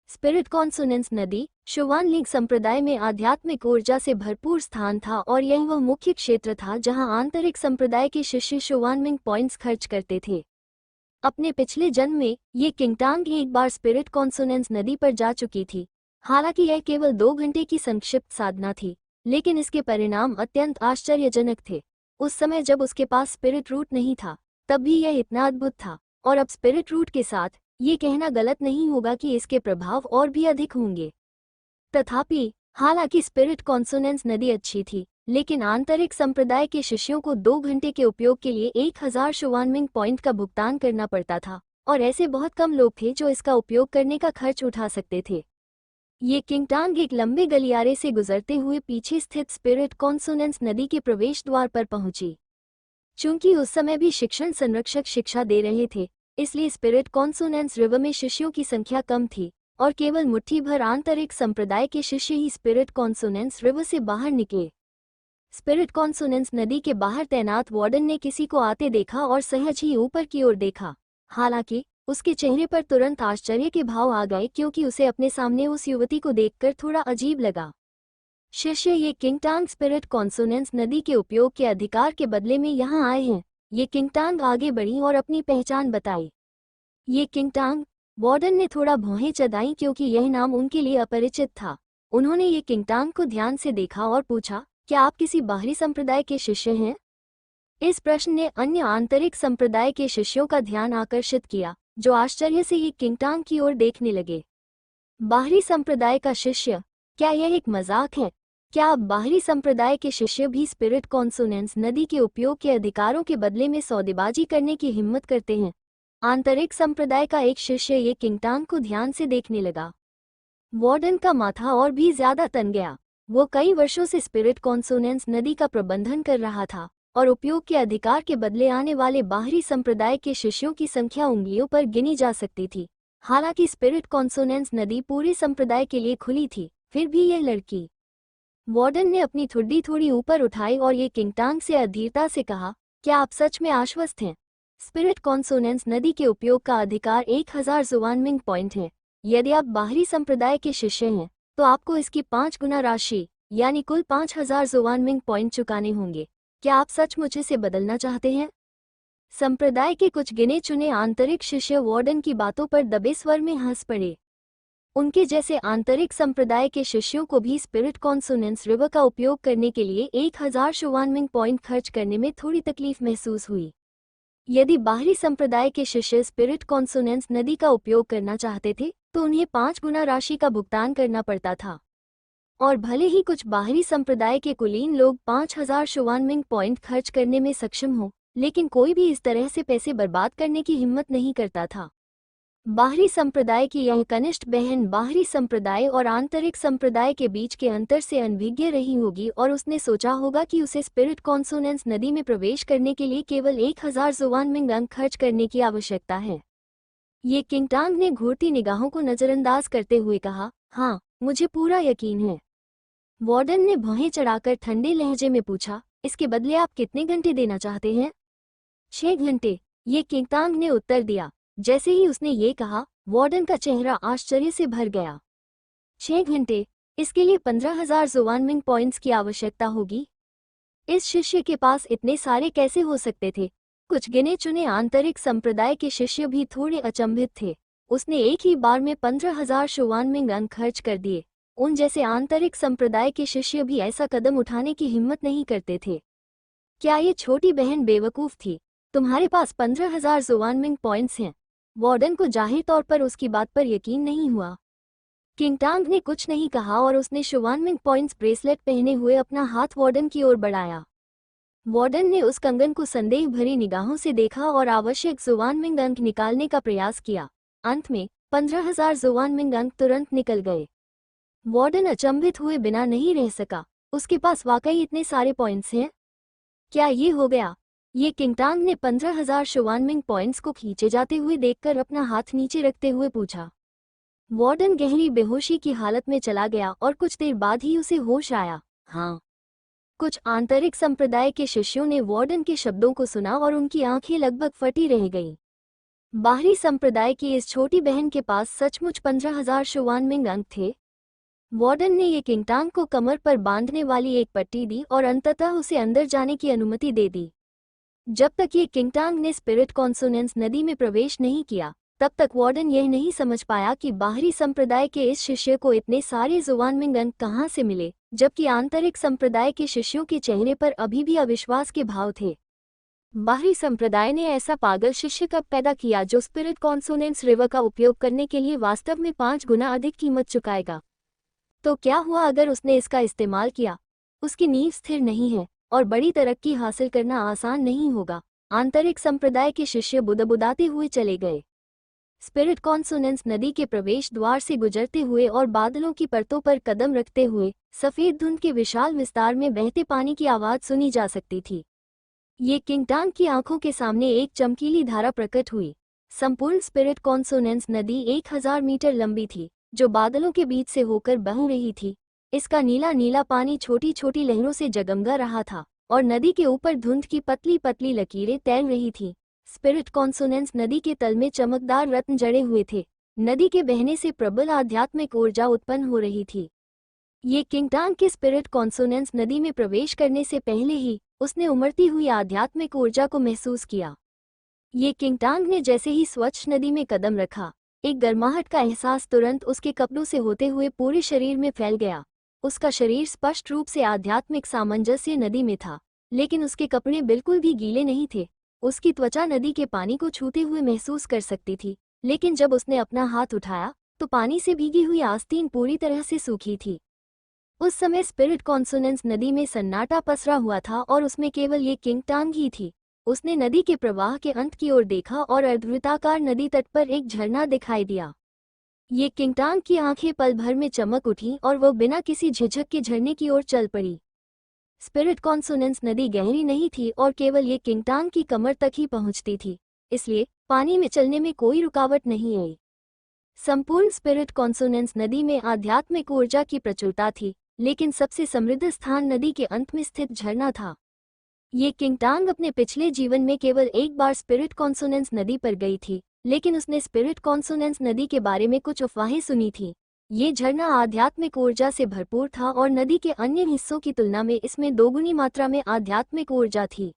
स्पिरिट कॉन्सोनेंस नदी शुवान लीग संप्रदाय में आध्यात्मिक ऊर्जा से भरपूर स्थान था, और यह वह मुख्य क्षेत्र था जहां आंतरिक संप्रदाय के शिष्य शुवानमिंग पॉइंट्स खर्च करते थे। अपने पिछले जन्म में ये किंगटांग एक बार स्पिरिट कॉन्सोनेंस नदी पर जा चुकी थी। हालांकि यह केवल 2 घंटे की संक्षिप्त साधना थी, लेकिन इसके परिणाम अत्यंत आश्चर्यजनक थे। उस समय जब उसके पास स्पिरिट रूट नहीं था, तब भी यह इतना अद्भुत था, और अब स्पिरिट रूट के साथ ये कहना गलत नहीं होगा कि इसके प्रभाव और भी अधिक होंगे। तथापि हालांकि स्पिरिट कॉन्सोनेंस नदी अच्छी थी, लेकिन आंतरिक संप्रदाय के शिष्यों को 2 घंटे के उपयोग के लिए 1000 शुवानमिंग पॉइंट का भुगतान करना पड़ता था, और ऐसे बहुत कम लोग थे जो इसका उपयोग करने का खर्च उठा सकते थे। ये किंगटांग एक लंबे गलियारे से गुजरते हुए पीछे स्थित स्पिरिट कॉन्सोनेंस नदी के प्रवेश द्वार पर पहुंची। चूंकि उस समय भी शिक्षण संरक्षक शिक्षा दे रहे थे, इसलिए स्पिरिट कॉन्सोनेंस रिवर में शिष्यों की संख्या कम थी, और केवल मुट्ठी भर आंतरिक संप्रदाय के शिष्य ही स्पिरिट कॉन्सोनेंस रिवर से बाहर निकले। स्पिरिट कॉन्सोनेंस नदी के बाहर तैनात वार्डन ने किसी को आते देखा और सहज ही ऊपर की ओर देखा। हालांकि उसके चेहरे पर तुरंत आश्चर्य के भाव आ गए, क्योंकि उसे अपने सामने उस युवती को देखकर थोड़ा अजीब लगा। शिष्य ये किंगटांग स्पिरिट कॉन्सोनेंस नदी के उपयोग के अधिकार के बदले में यहाँ आए हैं। ये किंगटांग आगे बढ़ी और अपनी पहचान बताई। ये किंगटांग, वार्डन ने थोड़ा भौहें चढ़ाई, क्योंकि यह नाम उनके लिए अपरिचित था। उन्होंने ये किंगटांग को ध्यान से देखा और पूछा, क्या आप किसी बाहरी संप्रदाय के शिष्य हैं? इस प्रश्न ने अन्य आंतरिक संप्रदाय के शिष्यों का ध्यान आकर्षित किया, जो आश्चर्य से ये किंगटांग की ओर देखने लगे। बाहरी संप्रदाय का शिष्य? क्या यह एक मजाक है? क्या अब बाहरी संप्रदाय के शिष्य भी स्पिरिट कॉन्सोनेंस नदी के उपयोग के अधिकारों के बदले में सौदेबाजी करने की हिम्मत करते हैं? आंतरिक संप्रदाय का एक शिष्य ये किंगटांग को ध्यान से देखने लगा। वार्डन का माथा और भी ज्यादा तन गया। वो कई वर्षों से स्पिरिट कॉन्सोनेंस नदी का प्रबंधन कर रहा था, और उपयोग के अधिकार के बदले आने वाले बाहरी संप्रदाय के शिष्यों की संख्या उंगलियों पर गिनी जा सकती थी। हालांकि स्पिरिट कॉन्सोनेंस नदी पूरे संप्रदाय के लिए खुली थी, फिर भी यह लड़की। वार्डन ने अपनी ठुड्डी थोड़ी ऊपर उठाई और ये किंगटांग से अधीरता से कहा, क्या आप सच में आश्वस्त हैं? स्पिरिट कॉन्सोनेंस नदी के उपयोग का अधिकार 1000 जुवानमिंग पॉइंट है। यदि आप बाहरी संप्रदाय के शिष्य हैं, तो आपको इसकी 5 गुना राशि यानी कुल 5000 जुवानमिंग पॉइंट चुकाने होंगे। क्या आप सचमुच इसे बदलना चाहते हैं? संप्रदाय के कुछ गिने चुने आंतरिक शिष्य वार्डन की बातों पर दबे स्वर में हंस पड़े। उनके जैसे आंतरिक संप्रदाय के शिष्यों को भी स्पिरिट कॉन्सोनेंस रिवर का उपयोग करने के लिए 1000 शुवानमिंग पॉइंट खर्च करने में थोड़ी तकलीफ महसूस हुई। यदि बाहरी संप्रदाय के शिष्य स्पिरिट कॉन्सोनेंस नदी का उपयोग करना चाहते थे, तो उन्हें 5 गुना राशि का भुगतान करना पड़ता था। और भले ही कुछ बाहरी संप्रदाय के कुलीन लोग 5000 शुवानमिंग पॉइंट खर्च करने में सक्षम हो, लेकिन कोई भी इस तरह से पैसे बर्बाद करने की हिम्मत नहीं करता था। बाहरी संप्रदाय की यह कनिष्ठ बहन बाहरी संप्रदाय और आंतरिक संप्रदाय के बीच के अंतर से अनभिज्ञ रही होगी, और उसने सोचा होगा कि उसे स्पिरिट कॉन्सोनेंस नदी में प्रवेश करने के लिए केवल 1000 जुवानमिंग अंक खर्च करने की आवश्यकता है। ये किंगटांग ने घूरती निगाहों को नजरअंदाज करते हुए कहा, हाँ, मुझे पूरा यकीन है। वार्डन ने भौहें चढ़ाकर ठंडे लहजे में पूछा, इसके बदले आप कितने घंटे देना चाहते हैं? 6 घंटे, ये किंगटांग ने उत्तर दिया। जैसे ही उसने ये कहा, वार्डन का चेहरा आश्चर्य से भर गया। 6 घंटे, इसके लिए 15000 जुवानमिंग पॉइंट्स की आवश्यकता होगी। इस शिष्य के पास इतने सारे कैसे हो सकते थे? कुछ गिने चुने आंतरिक संप्रदाय के शिष्य भी थोड़े अचंभित थे। उसने एक ही बार में 15000 शुवानमिंग अंक खर्च कर दिए। उन जैसे आंतरिक संप्रदाय के शिष्य भी ऐसा कदम उठाने की हिम्मत नहीं करते थे। क्या ये छोटी बहन बेवकूफ थी? तुम्हारे पास 15000 जुवानमिंग पॉइंट्स हैं। वार्डन को जाहिर तौर पर उसकी बात पर यकीन नहीं हुआ। किंगटांग ने कुछ नहीं कहा और उसने शुवानमिंग पॉइंट्स ब्रेसलेट पहने हुए अपना हाथ वार्डन की ओर बढ़ाया। वार्डन ने उस कंगन को संदेह भरी निगाहों से देखा और आवश्यक जुवानमिंग अंक निकालने का प्रयास किया। अंत में 15000 जुवानमिंग अंक तुरंत निकल गए। वार्डन अचंभित हुए बिना नहीं रह सका। उसके पास वाकई इतने सारे पॉइंट्स हैं? क्या ये हो गया? ये किंगटांग ने 15000 शुवानमिंग पॉइंट्स को खींचे जाते हुए देखकर अपना हाथ नीचे रखते हुए पूछा। वार्डन गहरी बेहोशी की हालत में चला गया और कुछ देर बाद ही उसे होश आया। हाँ, कुछ आंतरिक संप्रदाय के शिष्यों ने वार्डन के शब्दों को सुना और उनकी आंखें लगभग फटी रह गईं। बाहरी संप्रदाय की इस छोटी बहन के पास सचमुच 15,000 शुवानमिंग अंक थे। वार्डन ने ये किंगटांग को कमर पर बांधने वाली एक पट्टी दी और अंततः उसे अंदर जाने की अनुमति दे दी। जब तक ये किंगटांग ने स्पिरिट कॉन्सोनेंस नदी में प्रवेश नहीं किया, तब तक वार्डन यह नहीं समझ पाया कि बाहरी संप्रदाय के इस शिष्य को इतने सारे जुवानमिंग अंक कहाँ से मिले, जबकि आंतरिक संप्रदाय के शिष्यों के चेहरे पर अभी भी अविश्वास के भाव थे। बाहरी संप्रदाय ने ऐसा पागल शिष्य कब पैदा किया जो स्पिरिट कॉन्सोनेंस रिवर का उपयोग करने के लिए वास्तव में 5 गुना अधिक कीमत चुकाएगा? तो क्या हुआ अगर उसने इसका इस्तेमाल किया? उसकी नींव स्थिर नहीं है और बड़ी तरक्की हासिल करना आसान नहीं होगा। आंतरिक संप्रदाय के शिष्य बुदबुदाते हुए चले गए। स्पिरिट कॉन्सोनेंस नदी के प्रवेश द्वार से गुजरते हुए और बादलों की परतों पर कदम रखते हुए सफेद धुंध के विशाल विस्तार में बहते पानी की आवाज सुनी जा सकती थी। ये किंगटांग की आंखों के सामने एक चमकीली धारा प्रकट हुई। संपूर्ण स्पिरिट कॉन्सोनेंस नदी 1000 मीटर लंबी थी, जो बादलों के बीच से होकर बह रही थी। इसका नीला नीला पानी छोटी छोटी लहरों से जगमगा रहा था और नदी के ऊपर धुंध की पतली पतली लकीरें तैर रही थीं। स्पिरिट कॉन्सोनेंस नदी के तल में चमकदार रत्न जड़े हुए थे। नदी के बहने से प्रबल आध्यात्मिक ऊर्जा उत्पन्न हो रही थी। ये किंगटांग के स्पिरिट कॉन्सोनेंस नदी में प्रवेश करने से पहले ही उसने उमड़ती हुई आध्यात्मिक ऊर्जा को महसूस किया। ये किंगटांग ने जैसे ही स्वच्छ नदी में कदम रखा, एक गर्माहट का एहसास तुरंत उसके कपड़ों से होते हुए पूरे शरीर में फैल गया। उसका शरीर स्पष्ट रूप से आध्यात्मिक सामंजस्य नदी में था, लेकिन उसके कपड़े बिल्कुल भी गीले नहीं थे। उसकी त्वचा नदी के पानी को छूते हुए महसूस कर सकती थी, लेकिन जब उसने अपना हाथ उठाया तो पानी से भीगी हुई आस्तीन पूरी तरह से सूखी थी। उस समय स्पिरिट कॉन्सोनेंस नदी में सन्नाटा पसरा हुआ था और उसमें केवल ये किंगटांग ही थी। उसने नदी के प्रवाह के अंत की ओर देखा और अर्धवृत्ताकार नदी तट पर एक झरना दिखाई दिया। ये किंगटांग की आंखें पल भर में चमक उठीं और वो बिना किसी झिझक के झरने की ओर चल पड़ी। स्पिरिट कॉन्सोनेंस नदी गहरी नहीं थी और केवल ये किंगटांग की कमर तक ही पहुंचती थी, इसलिए पानी में चलने में कोई रुकावट नहीं आई। संपूर्ण स्पिरिट कॉन्सोनेंस नदी में आध्यात्मिक ऊर्जा की प्रचुरता थी, लेकिन सबसे समृद्ध स्थान नदी के अंत में स्थित झरना था। ये किंगटांग अपने पिछले जीवन में केवल एक बार स्पिरिट कॉन्सोनेंस नदी पर गई थी, लेकिन उसने स्पिरिट कॉन्सोनेंस नदी के बारे में कुछ अफवाहें सुनी थी। ये झरना आध्यात्मिक ऊर्जा से भरपूर था और नदी के अन्य हिस्सों की तुलना में इसमें दोगुनी मात्रा में आध्यात्मिक ऊर्जा थी।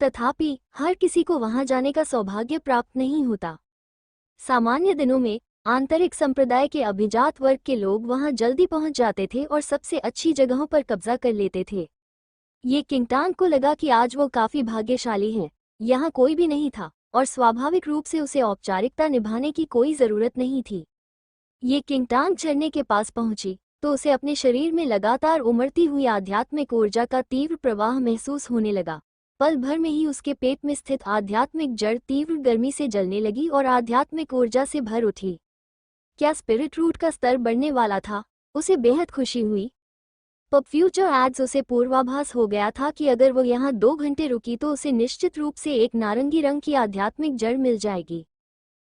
तथापि हर किसी को वहां जाने का सौभाग्य प्राप्त नहीं होता। सामान्य दिनों में आंतरिक संप्रदाय के अभिजात वर्ग के लोग वहां जल्दी पहुंच जाते थे और सबसे अच्छी जगहों पर कब्जा कर लेते थे। ये किंगटांग को लगा कि आज वो काफी भाग्यशाली है। यहाँ कोई भी नहीं था और स्वाभाविक रूप से उसे औपचारिकता निभाने की कोई जरूरत नहीं थी। ये किंगटांग झरने के पास पहुंची तो उसे अपने शरीर में लगातार उमड़ती हुई आध्यात्मिक ऊर्जा का तीव्र प्रवाह महसूस होने लगा। पल भर में ही उसके पेट में स्थित आध्यात्मिक जड़ तीव्र गर्मी से जलने लगी और आध्यात्मिक ऊर्जा से भर उठी। क्या स्पिरिट रूट का स्तर बढ़ने वाला था? उसे बेहद खुशी हुई। पब फ्यूचर एड्स उसे पूर्वाभास हो गया था कि अगर वो यहाँ 2 घंटे रुकी तो उसे निश्चित रूप से एक नारंगी रंग की आध्यात्मिक जड़ मिल जाएगी।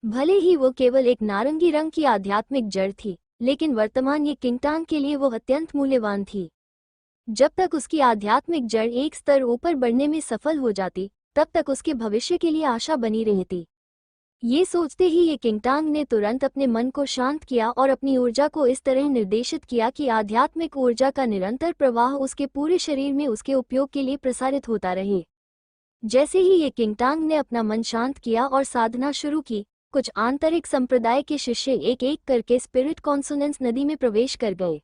भले ही वो केवल एक नारंगी रंग की आध्यात्मिक जड़ थी, लेकिन वर्तमान ये किंगटांग के लिए वो अत्यंत मूल्यवान थी। जब तक उसकी आध्यात्मिक जड़ एक स्तर ऊपर बढ़ने में सफल हो जाती, तब तक उसके भविष्य के लिए आशा बनी रहती। ये सोचते ही ये किंगटांग ने तुरंत अपने मन को शांत किया और अपनी ऊर्जा को इस तरह निर्देशित किया कि आध्यात्मिक ऊर्जा का निरंतर प्रवाह उसके पूरे शरीर में उसके उपयोग के लिए प्रसारित होता रहे। जैसे ही ये किंगटांग ने अपना मन शांत किया और साधना शुरू की, कुछ आंतरिक संप्रदाय के शिष्य एक एक करके स्पिरिट कॉन्सोनेंस नदी में प्रवेश कर गए।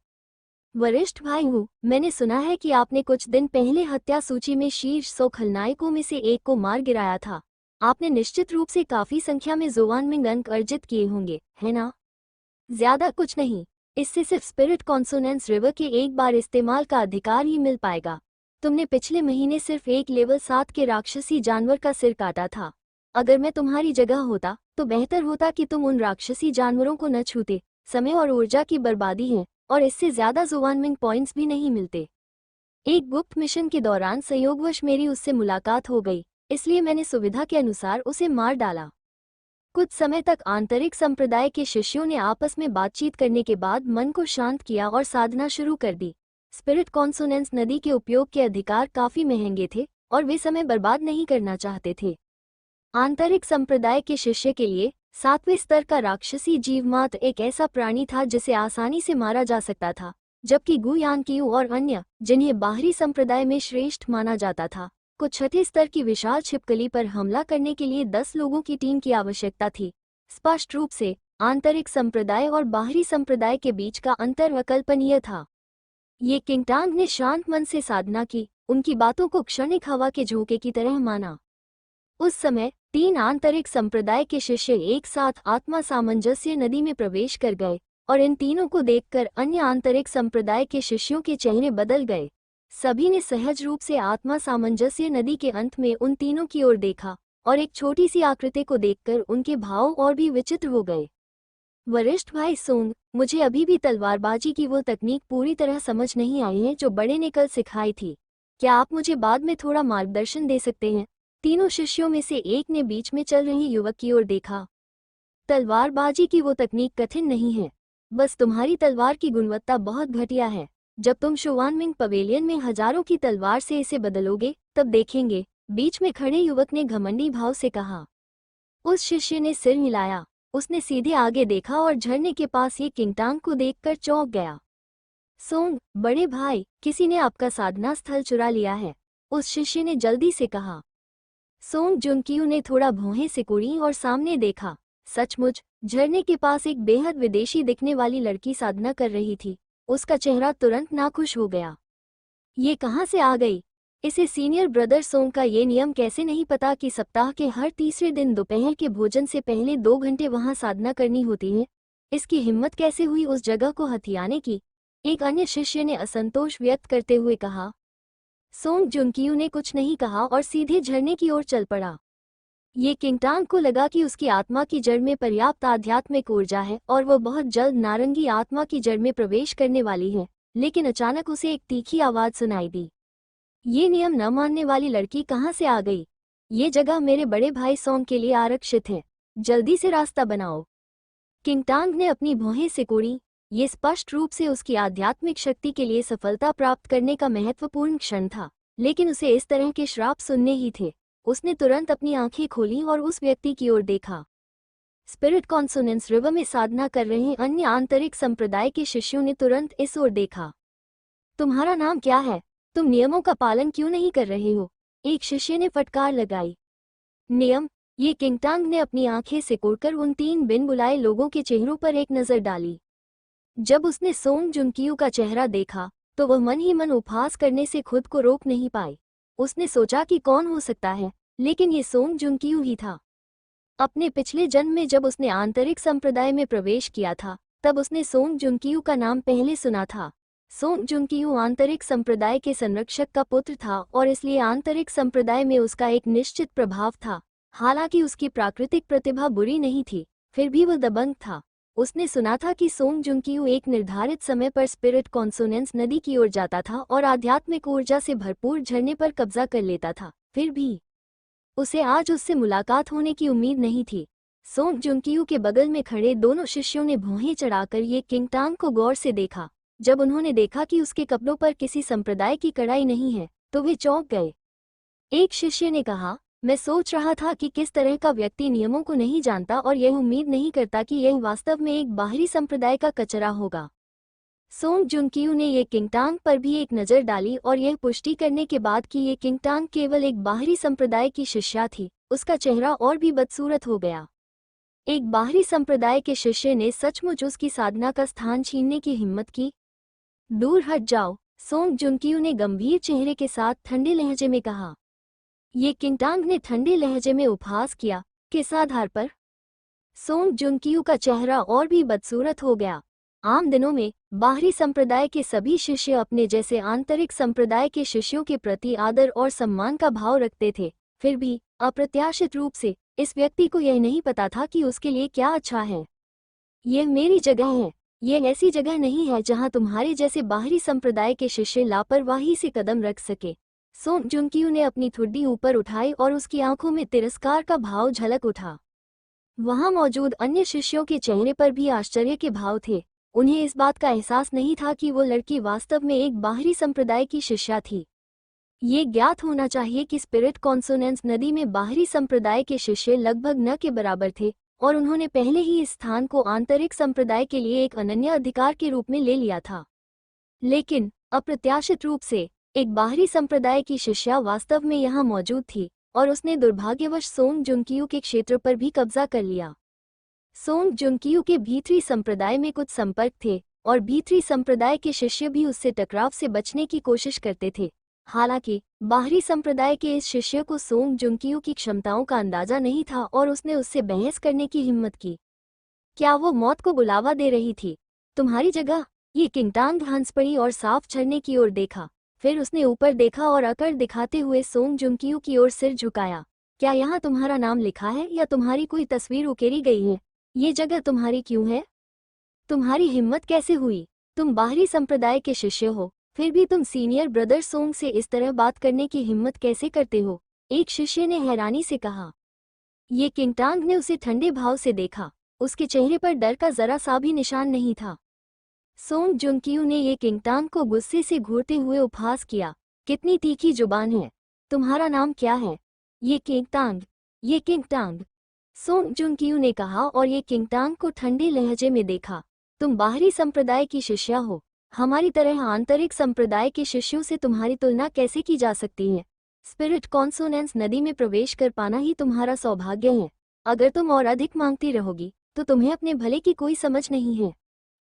वरिष्ठ भाई हूँ, मैंने सुना है कि आपने कुछ दिन पहले हत्या सूची में शीर्ष 100 खलनायकों में से एक को मार गिराया था। आपने निश्चित रूप से काफी संख्या में जुवानमिंग अंक अर्जित किए होंगे, है ना? ज्यादा कुछ नहीं, इससे सिर्फ स्पिरिट कॉन्सोनेंस रिवर के एक बार इस्तेमाल का अधिकार ही मिल पाएगा। तुमने पिछले महीने सिर्फ एक लेवल 7 के राक्षसी जानवर का सिर काटा था। अगर मैं तुम्हारी जगह होता तो बेहतर होता कि तुम उन राक्षसी जानवरों को न छूते। समय और ऊर्जा की बर्बादी है और इससे ज्यादा जुवानमिंग पॉइंट्स भी नहीं मिलते। एक गुप्त मिशन के दौरान संयोगवश मेरी उससे मुलाकात हो गई, इसलिए मैंने सुविधा के अनुसार उसे मार डाला। कुछ समय तक आंतरिक संप्रदाय के शिष्यों ने आपस में बातचीत करने के बाद मन को शांत किया और साधना शुरू कर दी। स्पिरिट कॉन्सोनेंस नदी के उपयोग के अधिकार काफी महंगे थे और वे समय बर्बाद नहीं करना चाहते थे। आंतरिक संप्रदाय के शिष्य के लिए 7वें स्तर का राक्षसी जीवमात्र एक ऐसा प्राणी था जिसे आसानी से मारा जा सकता था, जबकि गुयानकियू और अन्य, जिन्हें बाहरी संप्रदाय में श्रेष्ठ माना जाता था, को 6वें स्तर की विशाल छिपकली पर हमला करने के लिए 10 लोगों की टीम की आवश्यकता थी। स्पष्ट रूप से आंतरिक संप्रदाय और बाहरी संप्रदाय के बीच का अंतर अकल्पनीय था। ये किंगटांग ने शांत मन से साधना की, उनकी बातों को क्षणिक हवा के झोंके की तरह माना। उस समय 3 आंतरिक संप्रदाय के शिष्य एक साथ आत्मा सामंजस्य नदी में प्रवेश कर गए और इन तीनों को देखकर अन्य आंतरिक संप्रदाय के शिष्यों के चेहरे बदल गए। सभी ने सहज रूप से आत्मा सामंजस्य नदी के अंत में उन तीनों की ओर देखा और एक छोटी सी आकृति को देखकर उनके भाव और भी विचित्र हो गए। वरिष्ठ भाई सोंग, मुझे अभी भी तलवारबाजी की वो तकनीक पूरी तरह समझ नहीं आई है जो बड़े ने कल सिखाई थी। क्या आप मुझे बाद में थोड़ा मार्गदर्शन दे सकते हैं? तीनों शिष्यों में से एक ने बीच में चल रहे युवक की ओर देखा। तलवारबाजी की वो तकनीक कठिन नहीं है, बस तुम्हारी तलवार की गुणवत्ता बहुत घटिया है। जब तुम शुवानमिंग पवेलियन में हजारों की तलवार से इसे बदलोगे तब देखेंगे, बीच में खड़े युवक ने घमंडी भाव से कहा। उस शिष्य ने सिर हिलाया। उसने सीधे आगे देखा और झरने के पास ये किंगटांग को देखकर चौंक गया। सोंग, बड़े भाई, किसी ने आपका साधना स्थल चुरा लिया है, उस शिष्य ने जल्दी से कहा। सोंग जुनकियू ने थोड़ा भौहें सिकुड़ी और सामने देखा। सचमुच झरने के पास एक बेहद विदेशी दिखने वाली लड़की साधना कर रही थी। उसका चेहरा तुरंत नाखुश हो गया। ये कहाँ से आ गई? इसे सीनियर ब्रदर सोंग का ये नियम कैसे नहीं पता कि सप्ताह के हर तीसरे दिन दोपहर के भोजन से पहले 2 घंटे वहां साधना करनी होती है? इसकी हिम्मत कैसे हुई उस जगह को हथियाने की? एक अन्य शिष्य ने असंतोष व्यक्त करते हुए कहा। सोंग जुनकियू ने कुछ नहीं कहा और सीधे झरने की ओर चल पड़ा। ये किंगटांग को लगा कि उसकी आत्मा की जड़ में पर्याप्त आध्यात्मिक ऊर्जा है और वह बहुत जल्द नारंगी आत्मा की जड़ में प्रवेश करने वाली है, लेकिन अचानक उसे एक तीखी आवाज सुनाई दी। ये नियम न मानने वाली लड़की कहाँ से आ गई? ये जगह मेरे बड़े भाई सोंग के लिए आरक्षित है, जल्दी से रास्ता बनाओ। किंगटांग ने अपनी भौहें सिकोड़ी। ये स्पष्ट रूप से उसकी आध्यात्मिक शक्ति के लिए सफलता प्राप्त करने का महत्वपूर्ण क्षण था, लेकिन उसे इस तरह के श्राप सुनने ही थे। उसने तुरंत अपनी आंखें खोली और उस व्यक्ति की ओर देखा। स्पिरिट कॉन्सोनेंस रिवर में साधना कर रहे अन्य आंतरिक संप्रदाय के शिष्यों ने तुरंत इस ओर देखा। तुम्हारा नाम क्या है? तुम नियमों का पालन क्यों नहीं कर रहे हो? एक शिष्य ने फटकार लगाई। नियम? ये किंगटांग ने अपनी आंखें सिकोड़कर उन 3 बिन बुलाए लोगों के चेहरों पर एक नजर डाली। जब उसने सोंग जुनकियू का चेहरा देखा तो वह मन ही मन उपहास करने से खुद को रोक नहीं पाई। उसने सोचा कि कौन हो सकता है, लेकिन ये सोंग जुनकियू ही था। अपने पिछले जन्म में जब उसने आंतरिक संप्रदाय में प्रवेश किया था, तब उसने सोंग जुनकियू का नाम पहले सुना था। सोंग जुनकियू आंतरिक संप्रदाय के संरक्षक का पुत्र था और इसलिए आंतरिक संप्रदाय में उसका एक निश्चित प्रभाव था। हालांकि उसकी प्राकृतिक प्रतिभा बुरी नहीं थी, फिर भी वह दबंग था। उसने सुना था कि सोंग जुनकियू एक निर्धारित समय पर स्पिरिट कॉन्सोनेंस नदी की ओर जाता था और आध्यात्मिक ऊर्जा से भरपूर झरने पर कब्जा कर लेता था। फिर भी उसे आज उससे मुलाकात होने की उम्मीद नहीं थी। सोंग जुनकियू के बगल में खड़े दोनों शिष्यों ने भौहें चढ़ाकर ये किंगटांग को गौर से देखा। जब उन्होंने देखा कि उसके कपड़ों पर किसी संप्रदाय की कड़ाई नहीं है, तो वे चौंक गए। एक शिष्य ने कहा, मैं सोच रहा था कि किस तरह का व्यक्ति नियमों को नहीं जानता और यह उम्मीद नहीं करता कि यह वास्तव में एक बाहरी संप्रदाय का कचरा होगा। सोंग जुनकियू ने ये किंगटांग पर भी एक नज़र डाली और यह पुष्टि करने के बाद कि ये किंगटांग केवल एक बाहरी संप्रदाय की शिष्या थी, उसका चेहरा और भी बदसूरत हो गया। एक बाहरी संप्रदाय के शिष्य ने सचमुच उसकी साधना का स्थान छीनने की हिम्मत की। दूर हट जाओ, सोंग जुनकियू ने गंभीर चेहरे के साथ ठंडे लहजे में कहा। ये किंगटांग ने ठंडे लहजे में उपहास किया, किस आधार पर? सोंग जुनकियू का चेहरा और भी बदसूरत हो गया। आम दिनों में बाहरी संप्रदाय के सभी शिष्य अपने जैसे आंतरिक संप्रदाय के शिष्यों के प्रति आदर और सम्मान का भाव रखते थे। फिर भी अप्रत्याशित रूप से इस व्यक्ति को यह नहीं पता था कि उसके लिए क्या अच्छा है। यह मेरी जगह है, यह ऐसी जगह नहीं है जहां तुम्हारे जैसे बाहरी संप्रदाय के शिष्य लापरवाही से कदम रख सके। सोंग जुनकियू ने अपनी ठुड्डी ऊपर उठाई और उसकी आंखों में तिरस्कार का भाव झलक उठा। वहां मौजूद अन्य शिष्यों के चेहरे पर भी आश्चर्य के भाव थे। उन्हें इस बात का एहसास नहीं था कि वो लड़की वास्तव में एक बाहरी संप्रदाय की शिष्या थी। ये ज्ञात होना चाहिए कि स्पिरिट कॉन्सोनेंस नदी में बाहरी संप्रदाय के शिष्य लगभग न के बराबर थे और उन्होंने पहले ही इस स्थान को आंतरिक संप्रदाय के लिए एक अनन्य अधिकार के रूप में ले लिया था। लेकिन अप्रत्याशित रूप से एक बाहरी संप्रदाय की शिष्या वास्तव में यहाँ मौजूद थी और उसने दुर्भाग्यवश सोंग जुंकियू के क्षेत्र पर भी कब्जा कर लिया। सोंग जुंकियू के भीतरी संप्रदाय में कुछ संपर्क थे और भीतरी संप्रदाय के शिष्य भी उससे टकराव से बचने की कोशिश करते थे। हालांकि बाहरी संप्रदाय के इस शिष्य को सोंग जुंकियू की क्षमताओं का अंदाजा नहीं था और उसने उससे बहस करने की हिम्मत की। क्या वो मौत को बुलावा दे रही थी? तुम्हारी जगह? ये किंगटांग हंस पड़ी और साफ झरने की ओर देखा। फिर उसने ऊपर देखा और अकड़ दिखाते हुए सोंग जुंकियू की ओर सिर झुकाया। क्या यहाँ तुम्हारा नाम लिखा है या तुम्हारी कोई तस्वीर उकेरी गई है? ये जगह तुम्हारी क्यों है? तुम्हारी हिम्मत कैसे हुई? तुम बाहरी संप्रदाय के शिष्य हो, फिर भी तुम सीनियर ब्रदर सोंग से इस तरह बात करने की हिम्मत कैसे करते हो? एक शिष्य ने हैरानी से कहा। ये किंगटांग ने उसे ठंडे भाव से देखा। उसके चेहरे पर डर का जरा सा भी निशान नहीं था। सोंग जुंकियू ने ये किंगटांग को गुस्से से घूरते हुए उपहास किया। कितनी तीखी जुबान है। तुम्हारा नाम क्या है? ये किंगटांग। ये किंगटांग, सोंग जुंकियू ने कहा और ये किंगटांग को ठंडे लहजे में देखा। तुम बाहरी संप्रदाय की शिष्या हो। हमारी तरह आंतरिक संप्रदाय के शिष्यों से तुम्हारी तुलना कैसे की जा सकती है? स्पिरिट कॉन्सोनेंस नदी में प्रवेश कर पाना ही तुम्हारा सौभाग्य है। अगर तुम और अधिक मांगती रहोगी तो तुम्हें अपने भले की कोई समझ नहीं है।